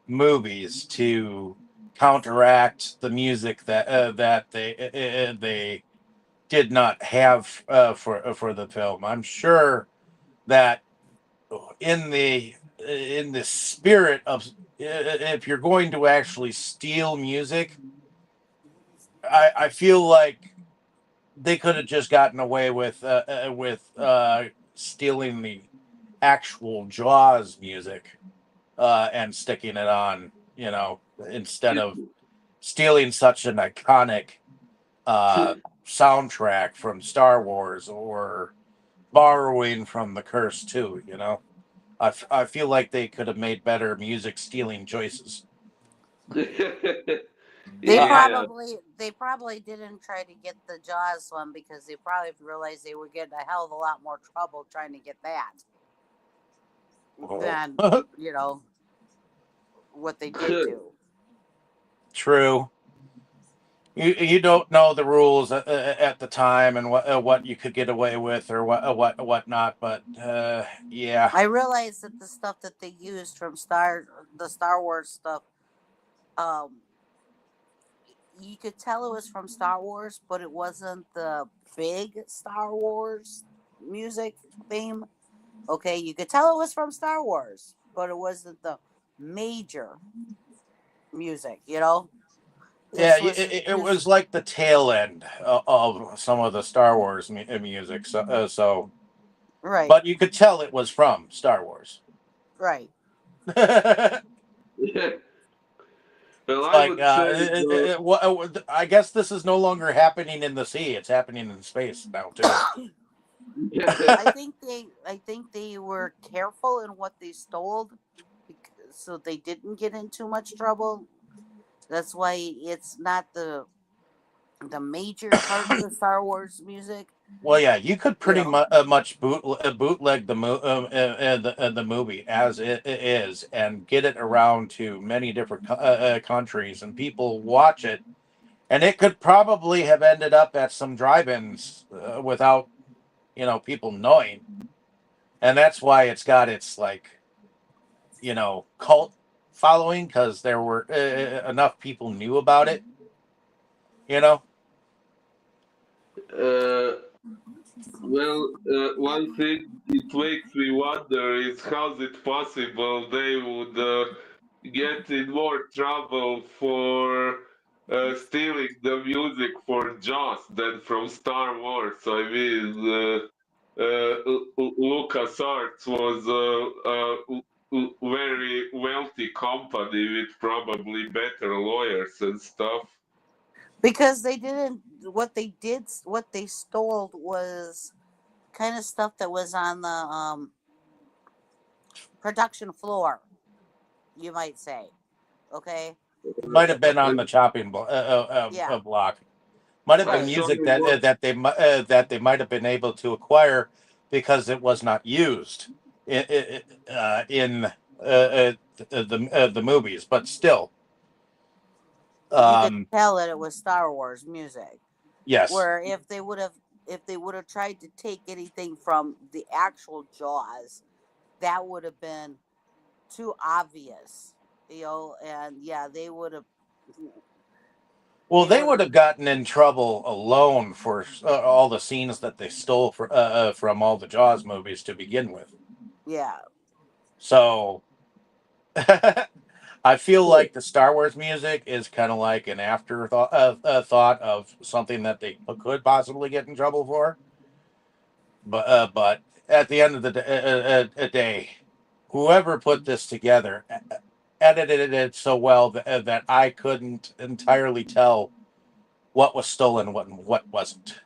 movies to counteract the music that they did not have for the film. I'm sure that in the spirit of, if you're going to actually steal music, I feel like they could have just gotten away with stealing the actual Jaws music and sticking it on, instead of stealing such an iconic soundtrack from Star Wars or borrowing from The Curse too. I feel like they could have made better music stealing choices. They Uh, Yeah. probably didn't try to get the Jaws one because they probably realized they would get a hell of a lot more trouble trying to get that oh. than you know what they did do. True. You don't know the rules at the time and what you could get away with or what not, but yeah. I realized that the stuff that they used from the Star Wars stuff, um, you could tell it was from Star Wars, but it wasn't the big Star Wars music theme. Okay, you could tell it was from Star Wars, but it wasn't the major music. Yeah, This was it this was like the tail end of some of the Star Wars music. So, right, but you could tell it was from Star Wars. right. It's Well, I like would say the I guess this is no longer happening in the sea; it's happening in space now too. I think they were careful in what they stole, so they didn't get in too much trouble. That's why it's not the major part of the Star Wars music. Well, yeah, you could You pretty know, much bootleg the movie as it is and get it around to many different countries, and people watch it, and it could probably have ended up at some drive-ins without people knowing, and that's why it's got its, like, cult following because there were enough people knew about it. You know, Uh, one thing it makes me wonder is how's it possible they would get in more trouble for stealing the music for Jaws than from Star Wars. I mean, LucasArts was a very wealthy company with probably better lawyers and stuff. Because they didn't. What they stole was kind of stuff that was on the production floor. You might say, okay, might have been on And the chopping yeah, block. Might have been I right, saw music it was that they might have been able to acquire because it was not used in the movies, but still, you could um, tell that it was Star Wars music. yes. Where if they would have tried to take anything from the actual Jaws, that would have been too obvious, and yeah, Well, they they would would have have gotten in trouble alone for all the scenes that they stole from all the Jaws movies to begin with. yeah. So I feel like the Star Wars music is kind of like an afterthought thought of something that they could possibly get in trouble for. But at the end of the day, whoever put this together edited it so well that I couldn't entirely tell what was stolen, what wasn't.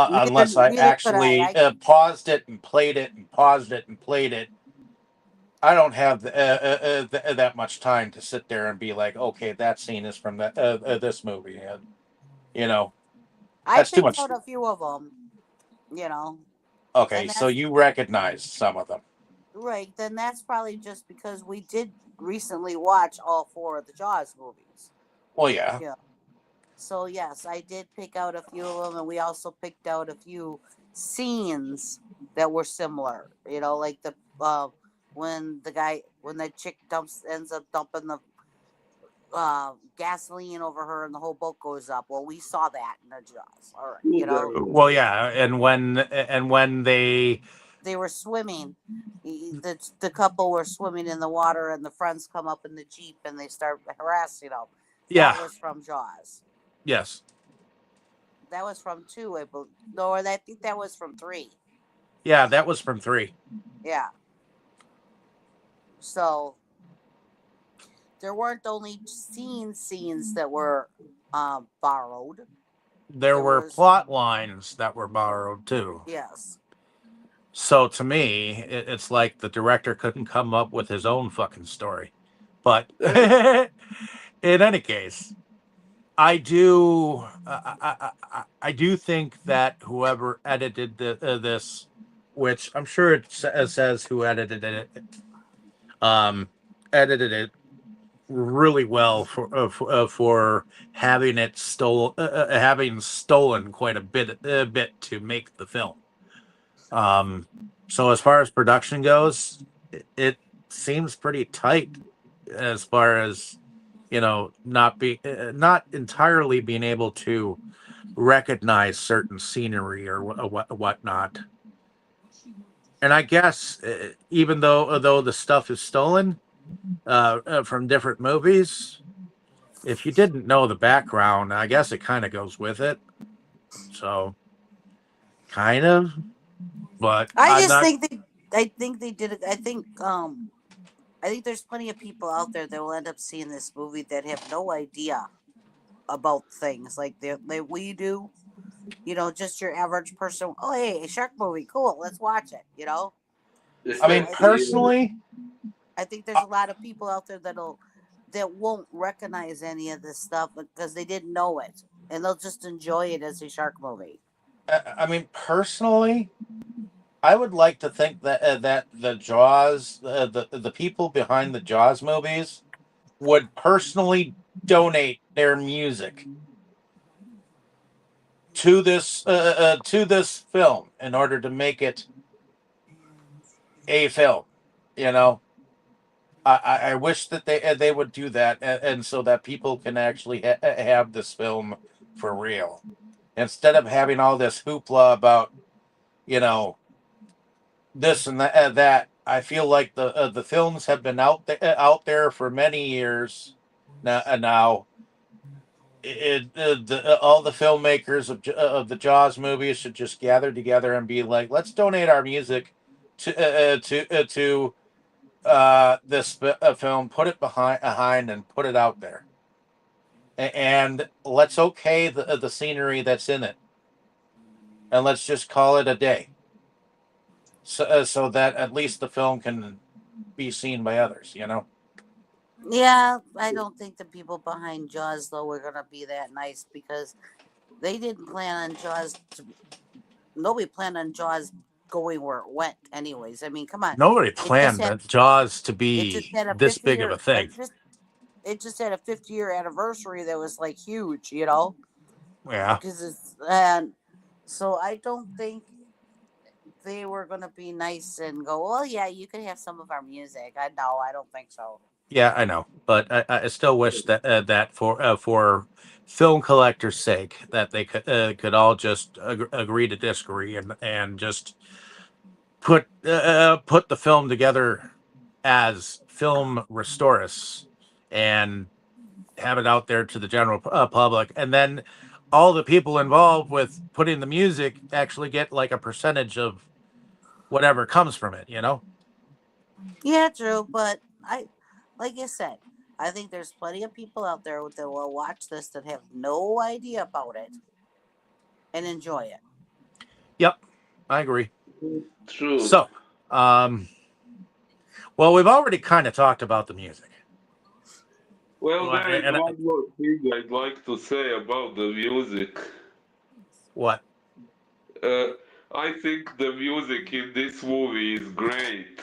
Neither Unless I neither could actually I. paused it and played it and paused it and played it. I don't have that much time to sit there and be like, okay, that scene is from this movie, and you know, I that's too picked much. out a few of them, you know, Okay, and so that's you recognize some of them. right. Then that's probably just because we did recently watch all four of the Jaws movies. Well, yeah, Yeah. So yes, I did pick out a few of them, and we also picked out a few scenes that were similar. Like the when the chick ends up dumping the gasoline over her, and the whole boat goes up. Well, we saw that in the Jaws. All right, well, yeah, and when they were swimming. The couple were swimming in the water, and the friends come up in the jeep and they start harassing them. yeah, That was from Jaws. yes, That was from two, I believe. No, or I think that was from three. yeah, that was from 3. Yeah. So there weren't only scenes that were borrowed. There There were was plot lines that were borrowed too. yes. So to me, it's like the director couldn't come up with his own fucking story. But in any case, I do think that whoever edited this, which I'm sure it says who um, edited it really well for having stolen quite a bit to make the film. So as far as production goes, it seems pretty tight as far as not entirely being able to recognize certain scenery or whatnot. And I guess even though the stuff is stolen from different movies, if you didn't know the background, I guess it kind of goes with it. So kind of, but I I'm just not. think they did it. I think there's plenty of people out there that will end up seeing this movie that have no idea about things like we do. Just your average person. Oh, hey, a shark movie, cool. Let's watch it. I So mean, I think personally, there's a lot of people out there that won't recognize any of this stuff because they didn't know it, and they'll just enjoy it as a shark movie. I mean, personally, I would like to think that the Jaws, the people behind the Jaws movies, would personally donate their music to this film in order to make it a film. You know, I wish that they would do that, and so that people can actually have this film for real, instead of having all this hoopla about, you know, this and that. I feel like the films have been out there for many years now. All the filmmakers of the Jaws movies should just gather together and be like, let's donate our music to this film, put it behind and put it out there, and let's okay the scenery that's in it, and let's just call it a day, so that at least the film can be seen by others. Yeah, I don't think the people behind Jaws though were gonna be that nice because they didn't plan on Jaws. Nobody planned on Jaws going where it went. Anyways, I mean, come on. Nobody It just planned had that Jaws to it just be had a this 50 big of a year. thing. It just had a 50-year anniversary that was like huge, you know, Yeah. because it's and so I don't think they were gonna be nice and go, well, yeah, you can have some of our music. I know, I don't think so. Yeah, I know, but I still wish that for film collectors' sake, that they could all just agree to disagree, and just put the film together as film restorists, and have it out there to the general public, and then all the people involved with putting the music actually get like a percentage of whatever comes from it. Yeah, true, but like I said, I think there's plenty of people out there that will watch this that have no idea about it and enjoy it. Yep, I agree. True. So, well, we've already kind of talked about the music. Well, Well, there is and one more thing I'd like to say about the music. what? Uh, I think the music in this movie is great,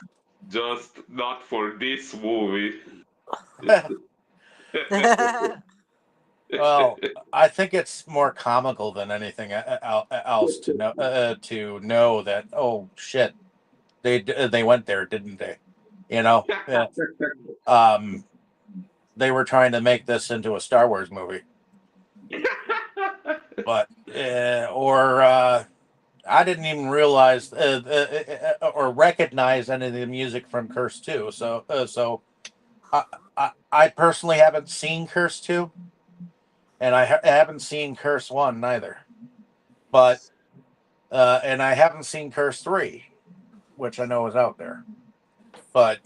just not for this movie. Well, I think it's more comical than anything else to know that, oh shit, they went there, didn't they? Yeah. They were trying to make this into a Star Wars movie, but or I didn't even realize or recognize any of the music from Curse 2. So I personally haven't seen Curse 2, and I haven't seen Curse 1 neither. But and I haven't seen Curse 3, which I know is out there. But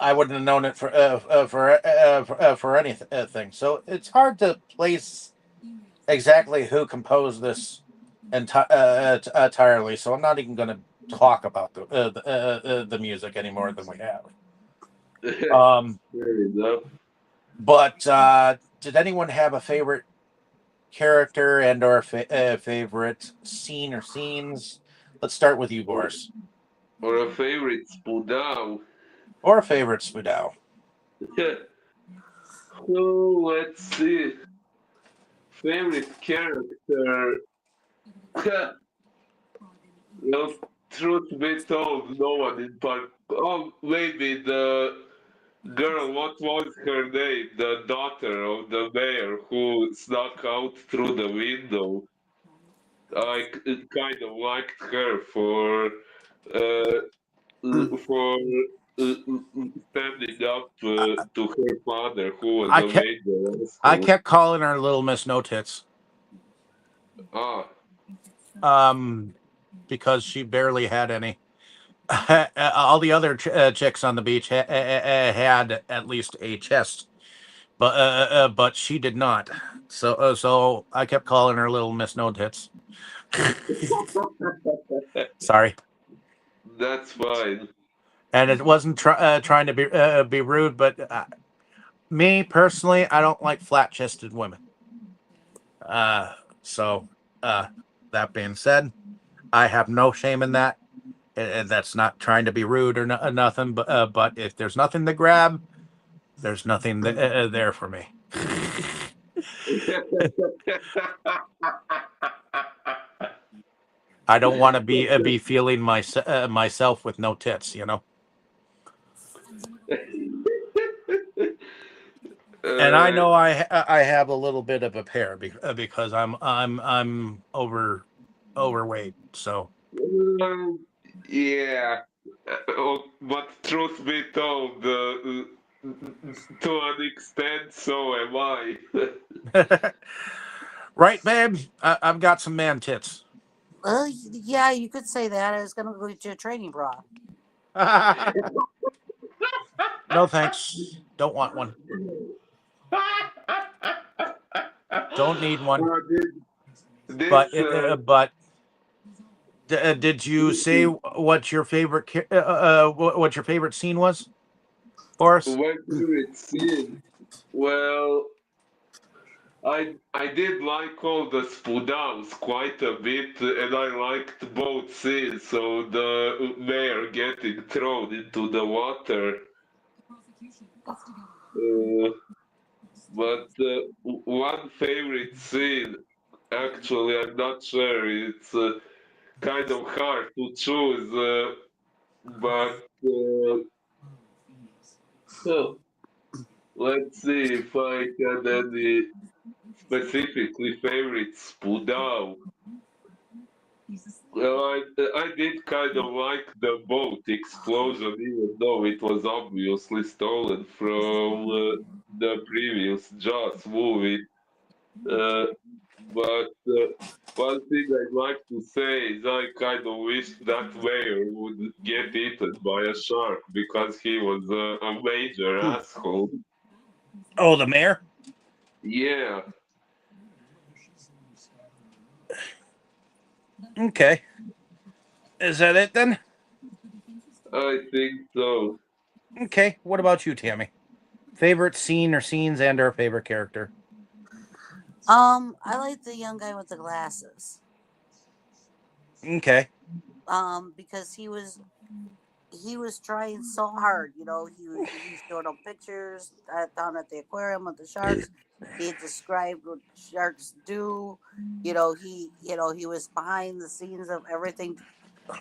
I wouldn't have known it for anything. So it's hard to place exactly who composed this entirely. So I'm not even going to talk about the music any more than we have. Fair enough. But did anyone have a favorite character and or favorite scene or scenes? Let's start with you, Boris. Or a favorite Spudao. Or a favorite Spudao. So let's see. Favorite character. Well, truth be told, no one in part. Oh, maybe the girl. What was her name? The daughter of the mayor who snuck out through the window. I kind of liked her uh, for standing up to her father, who was I a kept major I asshole. kept calling her Little Miss No Tits. Ah, Because she barely had any. All the other chicks on the beach had at least a chest, but she did not. So I kept calling her Little Miss No Tits. Sorry, that's fine. and it wasn't trying to be rude, but me personally, I don't like flat chested women. So that being said, I have no shame in that. And that's not trying to be rude or nothing, but if there's nothing to grab, there's nothing there for me. I don't want to be feeling myself with no tits. And I Uh, know I have a little bit of a pair because I'm overweight. So um, yeah. But truth be told, to an extent, so am I. right, babe. I've got some man tits. Well, yeah, you could say that. I was gonna go get you a training bra. No thanks. Don't want one. Don't need one. But This, did you say what your favorite what your favorite scene was for us? my favorite scene. Well, I did like all the spoodaus quite a bit, and I liked both scenes. So the mayor getting thrown into the water. Uh, but one favorite scene, actually, I'm not sure. It's kind of hard to choose, but huh, let's see if I can any specifically favorite Spudao. Well, I did kind of like the boat explosion, even though it was obviously stolen from the previous Jaws movie. Uh, but one thing I'd like to say is I kind of wish that whale would get eaten by a shark because he was a major asshole. Oh, the mayor. Yeah, Okay, is that it then? I think so. Okay. What about you, Tammy? Favorite scene or scenes and or favorite character? I like the young guy with the glasses. Okay. Because he was trying so hard. He showed them pictures down at the aquarium with the sharks. He described what sharks do. He was behind the scenes of everything,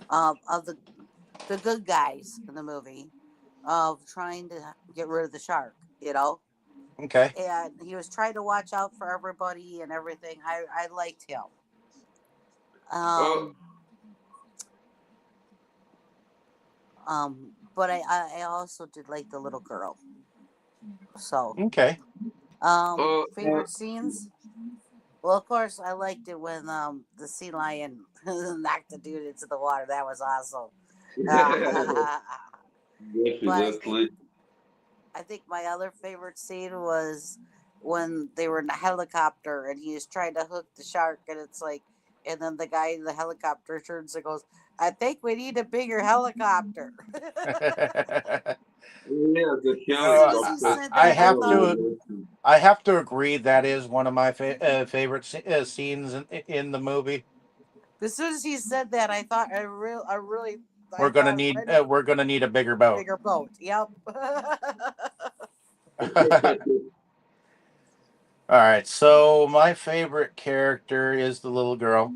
of the good guys in the movie, of trying to get rid of the shark. Okay. And he was trying to watch out for everybody and everything. I liked him. Oh, Um, but I also did like the little girl. So, Okay. oh, favorite scenes. Well, of course, I liked it when the sea lion knocked the dude into the water. That was awesome. But definitely. I think my other favorite scene was when they were in a helicopter and he was trying to hook the shark, and it's like, and then the guy in the helicopter turns and goes, "I think we need a bigger helicopter." Yeah, the As soon as No, he helicopter said I that, I have thought, to. I have to agree that is one of my favorite scenes in the movie. as soon as he said that, I thought, I We're gonna thought need right away, we're gonna need a bigger boat. bigger boat. Yep. All right, so my favorite character is the little girl.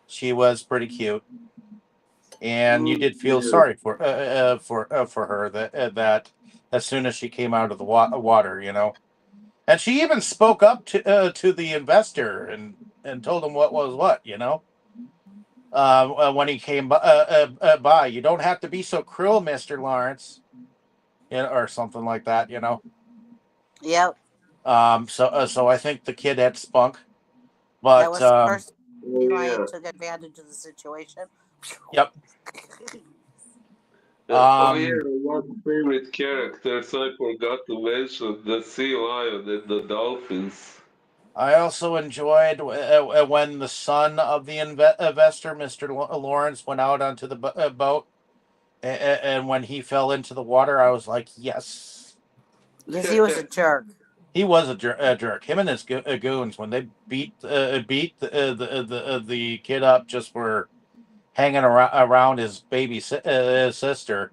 She was pretty cute, and you did feel Yeah. sorry for her that as soon as she came out of the water, and she even spoke up to the investor and told him what was what, when he came by. You don't have to be so cruel, Mister Lawrence, or something like that, Yep. So I think the kid had spunk, That but was the first Oh, sea lion yeah. took advantage of the situation. yep. Oh yeah, Um, one favorite characters I forgot to mention the sea lion and the dolphins. I also enjoyed when the son of the investor, Mister Lawrence, went out onto the boat, and when he fell into the water, I was like, yes. Because he was a jerk. He was a jerk. Him and his goons, when they beat the kid up just for hanging around his baby sister,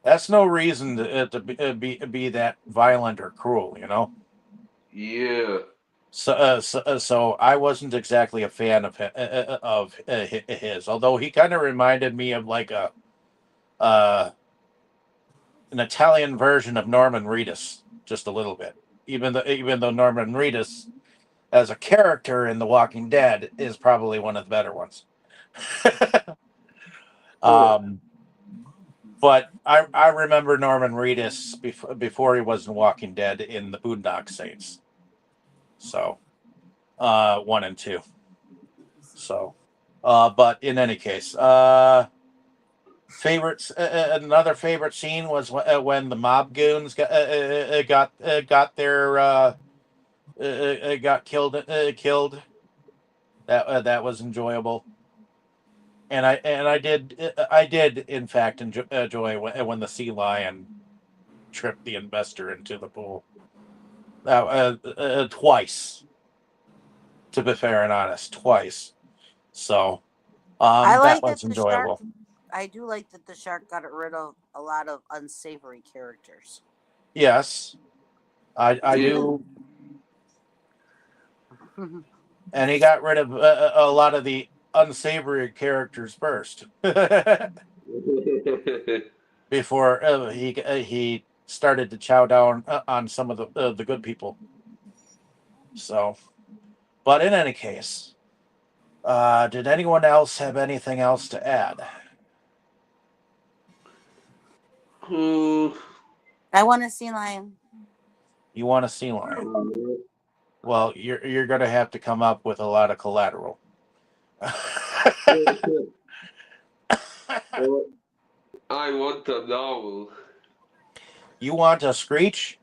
that's no reason to be that violent or cruel, Yeah. So I wasn't exactly a fan of his, although he kind of reminded me of like uh an Italian version of Norman Reedus, just a little bit. Even though Norman Reedus, as a character in The Walking Dead, is probably one of the better ones. But I remember Norman Reedus before he was in Walking Dead in the Boondock Saints. So, 1 and 2. So, but in any case, favorites. Another favorite scene was when the mob goons got their got killed. That was enjoyable. And I did in fact enjoy when the sea lion tripped the investor into the pool. Twice, to be fair and honest, twice. So I that like that was the shark. enjoyable. I do like that the shark got rid of a lot of unsavory characters. Yes, I do. And he got rid of a lot of the unsavory characters first before he started to chow down on some of the good people. So, but in any case, did anyone else have anything else to add? I want a sea lion. You want a sea lion? Well, you're going to have to come up with a lot of collateral. I want an owl. You want a screech?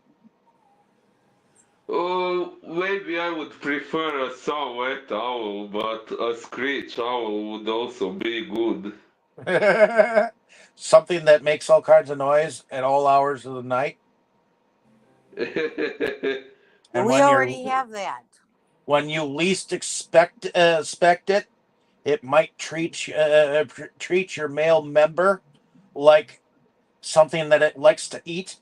Oh, maybe I would prefer a saw-whet owl, but a screech owl would also be good. Something that makes all kinds of noise at all hours of the night. And We already have that. When you least expect it, it might treat your male member like something that it likes to eat.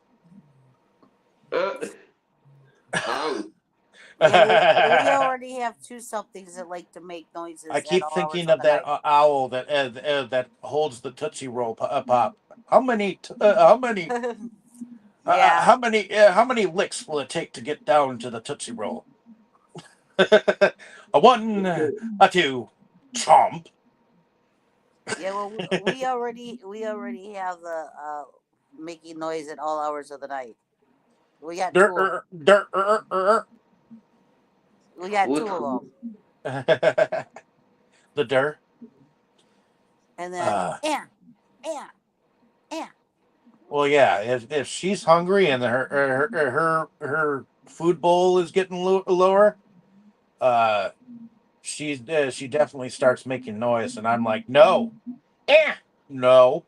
Ow. Yeah, we already have two somethings that like to make noises. I keep at all thinking hours of the that night. owl that holds the Tootsie Roll pop. How many Yeah. how many licks will it take to get down to the Tootsie Roll? A 1, a 2, chomp. Yeah, well, we already have the making noise at all hours of the night. We got two. We got two of them. The dir. And then Well, yeah. If she's hungry and her food bowl is getting lower, she definitely starts making noise, and I'm like, no, no,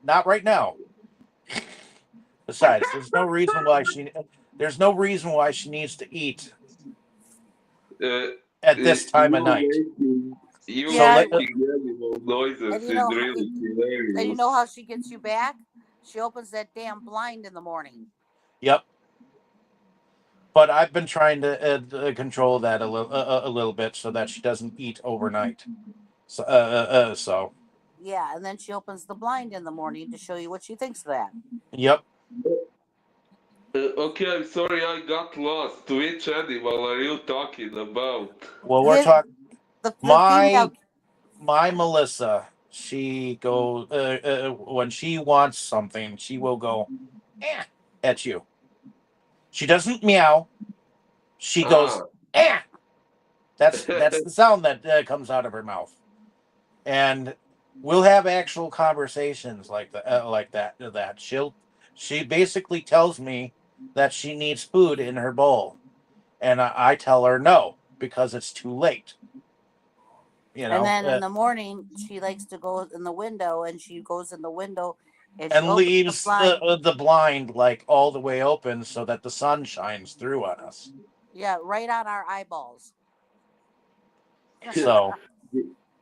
not right now. Besides, there's no reason why she needs to eat at this time of night. You Yeah. making animal noises is really hilarious. And you know how she gets you back? She opens that damn blind in the morning. Yep. But I've been trying to control that a little bit so that she doesn't eat overnight. So. Yeah, and then she opens the blind in the morning to show you what she thinks of that. Yep. Okay, I'm sorry, I got lost. Which animal are you talking about? Well, we're talking. My Melissa. She goes when she wants something. She will go at you. She doesn't meow. She goes That's the sound that comes out of her mouth, and we'll have actual conversations like that. She basically tells me that she needs food in her bowl, and I tell her no because it's too late. And then in the morning, she likes to go in the window, and she goes in the window and leaves the blind like all the way open so that the sun shines through on us. Yeah, right on our eyeballs. So.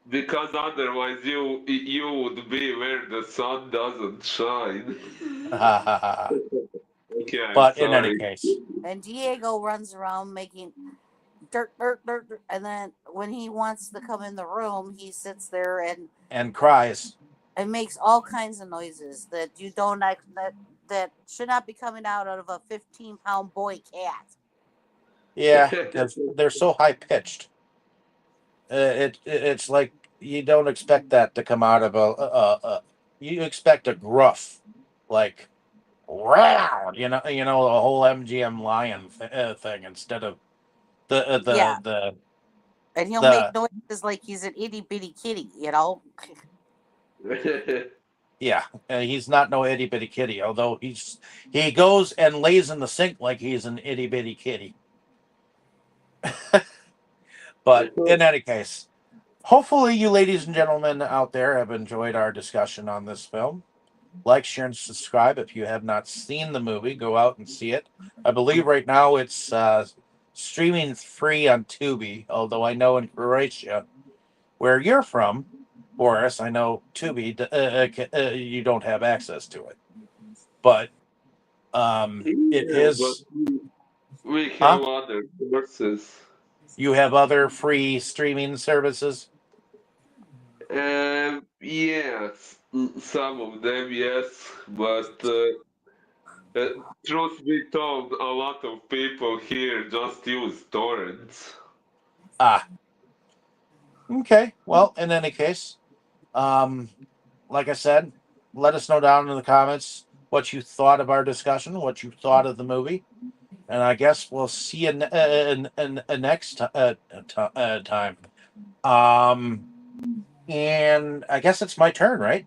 Because otherwise you would be where the sun doesn't shine. Okay, but in any case. And Diego runs around making dirt, and then when he wants to come in the room, he sits there and cries. It makes all kinds of noises that you don't that should not be coming out of a 15-pound boy cat. Yeah, because they're so high pitched. It's like you don't expect that to come out of a you expect a gruff, like wow, the whole MGM lion thing instead of the Yeah, and he'll make the noises like he's an itty bitty kitty, you know. yeah. He's not no itty bitty kitty, although he goes and lays in the sink like he's an itty bitty kitty. But in any case, hopefully you ladies and gentlemen out there have enjoyed our discussion on this film. Like, share, and subscribe. If you have not seen the movie, go out and see it. I believe right now it's streaming free on Tubi, although I know in Croatia, where you're from, Boris, I know Tubi, you don't have access to it. But it Yeah, but is... we Huh? have other sources. You have other free streaming services? Yes, some of them, yes, but truth be told, a lot of people here just use torrents. Ah, okay. Well, in any case, like I said, let us know down in the comments what you thought of our discussion, what you thought of the movie, and I guess we'll see you next time. And I guess it's my turn, right?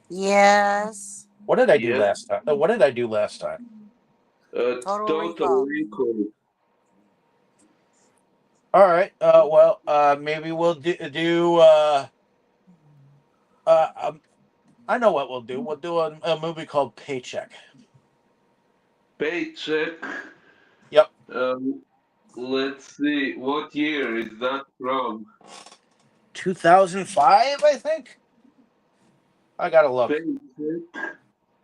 Yes. What did I do Yes. last time? What did I do last time? Total Recall. Recall. All right. Well, maybe we'll do I know what we'll do. We'll do a movie called Paycheck. Paycheck. Yep. Let's see, what year is that from? 2005, I think. I gotta look. Paycheck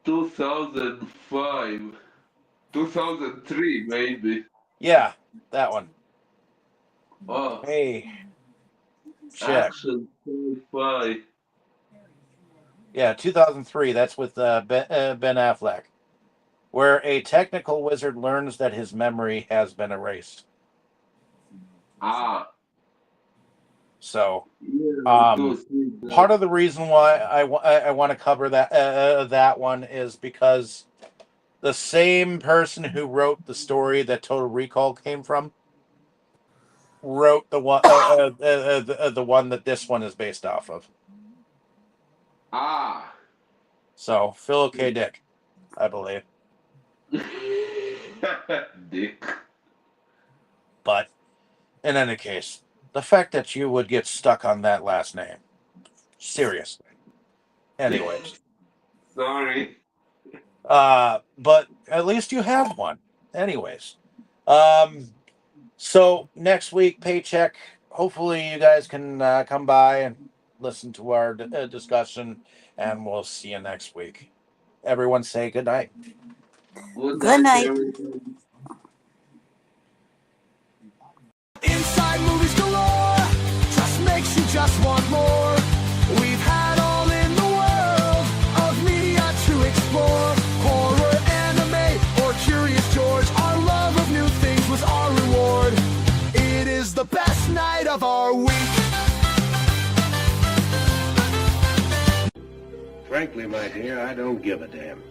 2005. 2003, maybe. Yeah, that one. Oh, Hey, check. action sci-fi. Yeah, 2003. That's with Ben Affleck, where a technical wizard learns that his memory has been erased. Ah, So, yeah, part of the reason why I want to cover that one is because the same person who wrote the story that Total Recall came from wrote the one that this one is based off of. Ah. So Philip K. Dick, I believe. Dick. But in any case, the fact that you would get stuck on that last name, seriously. Anyways. Sorry. But at least you have one. Anyways. So next week, Paycheck. Hopefully you guys can come by and listen to our discussion, and we'll see you next week. Everyone say good night. Good night. Everybody. Inside movies galore, just makes you just want more. We've had all in the world of media to explore. Horror, anime, or Curious George. Our love of new things was our reward. It is the best night of our week. Frankly, my dear, I don't give a damn.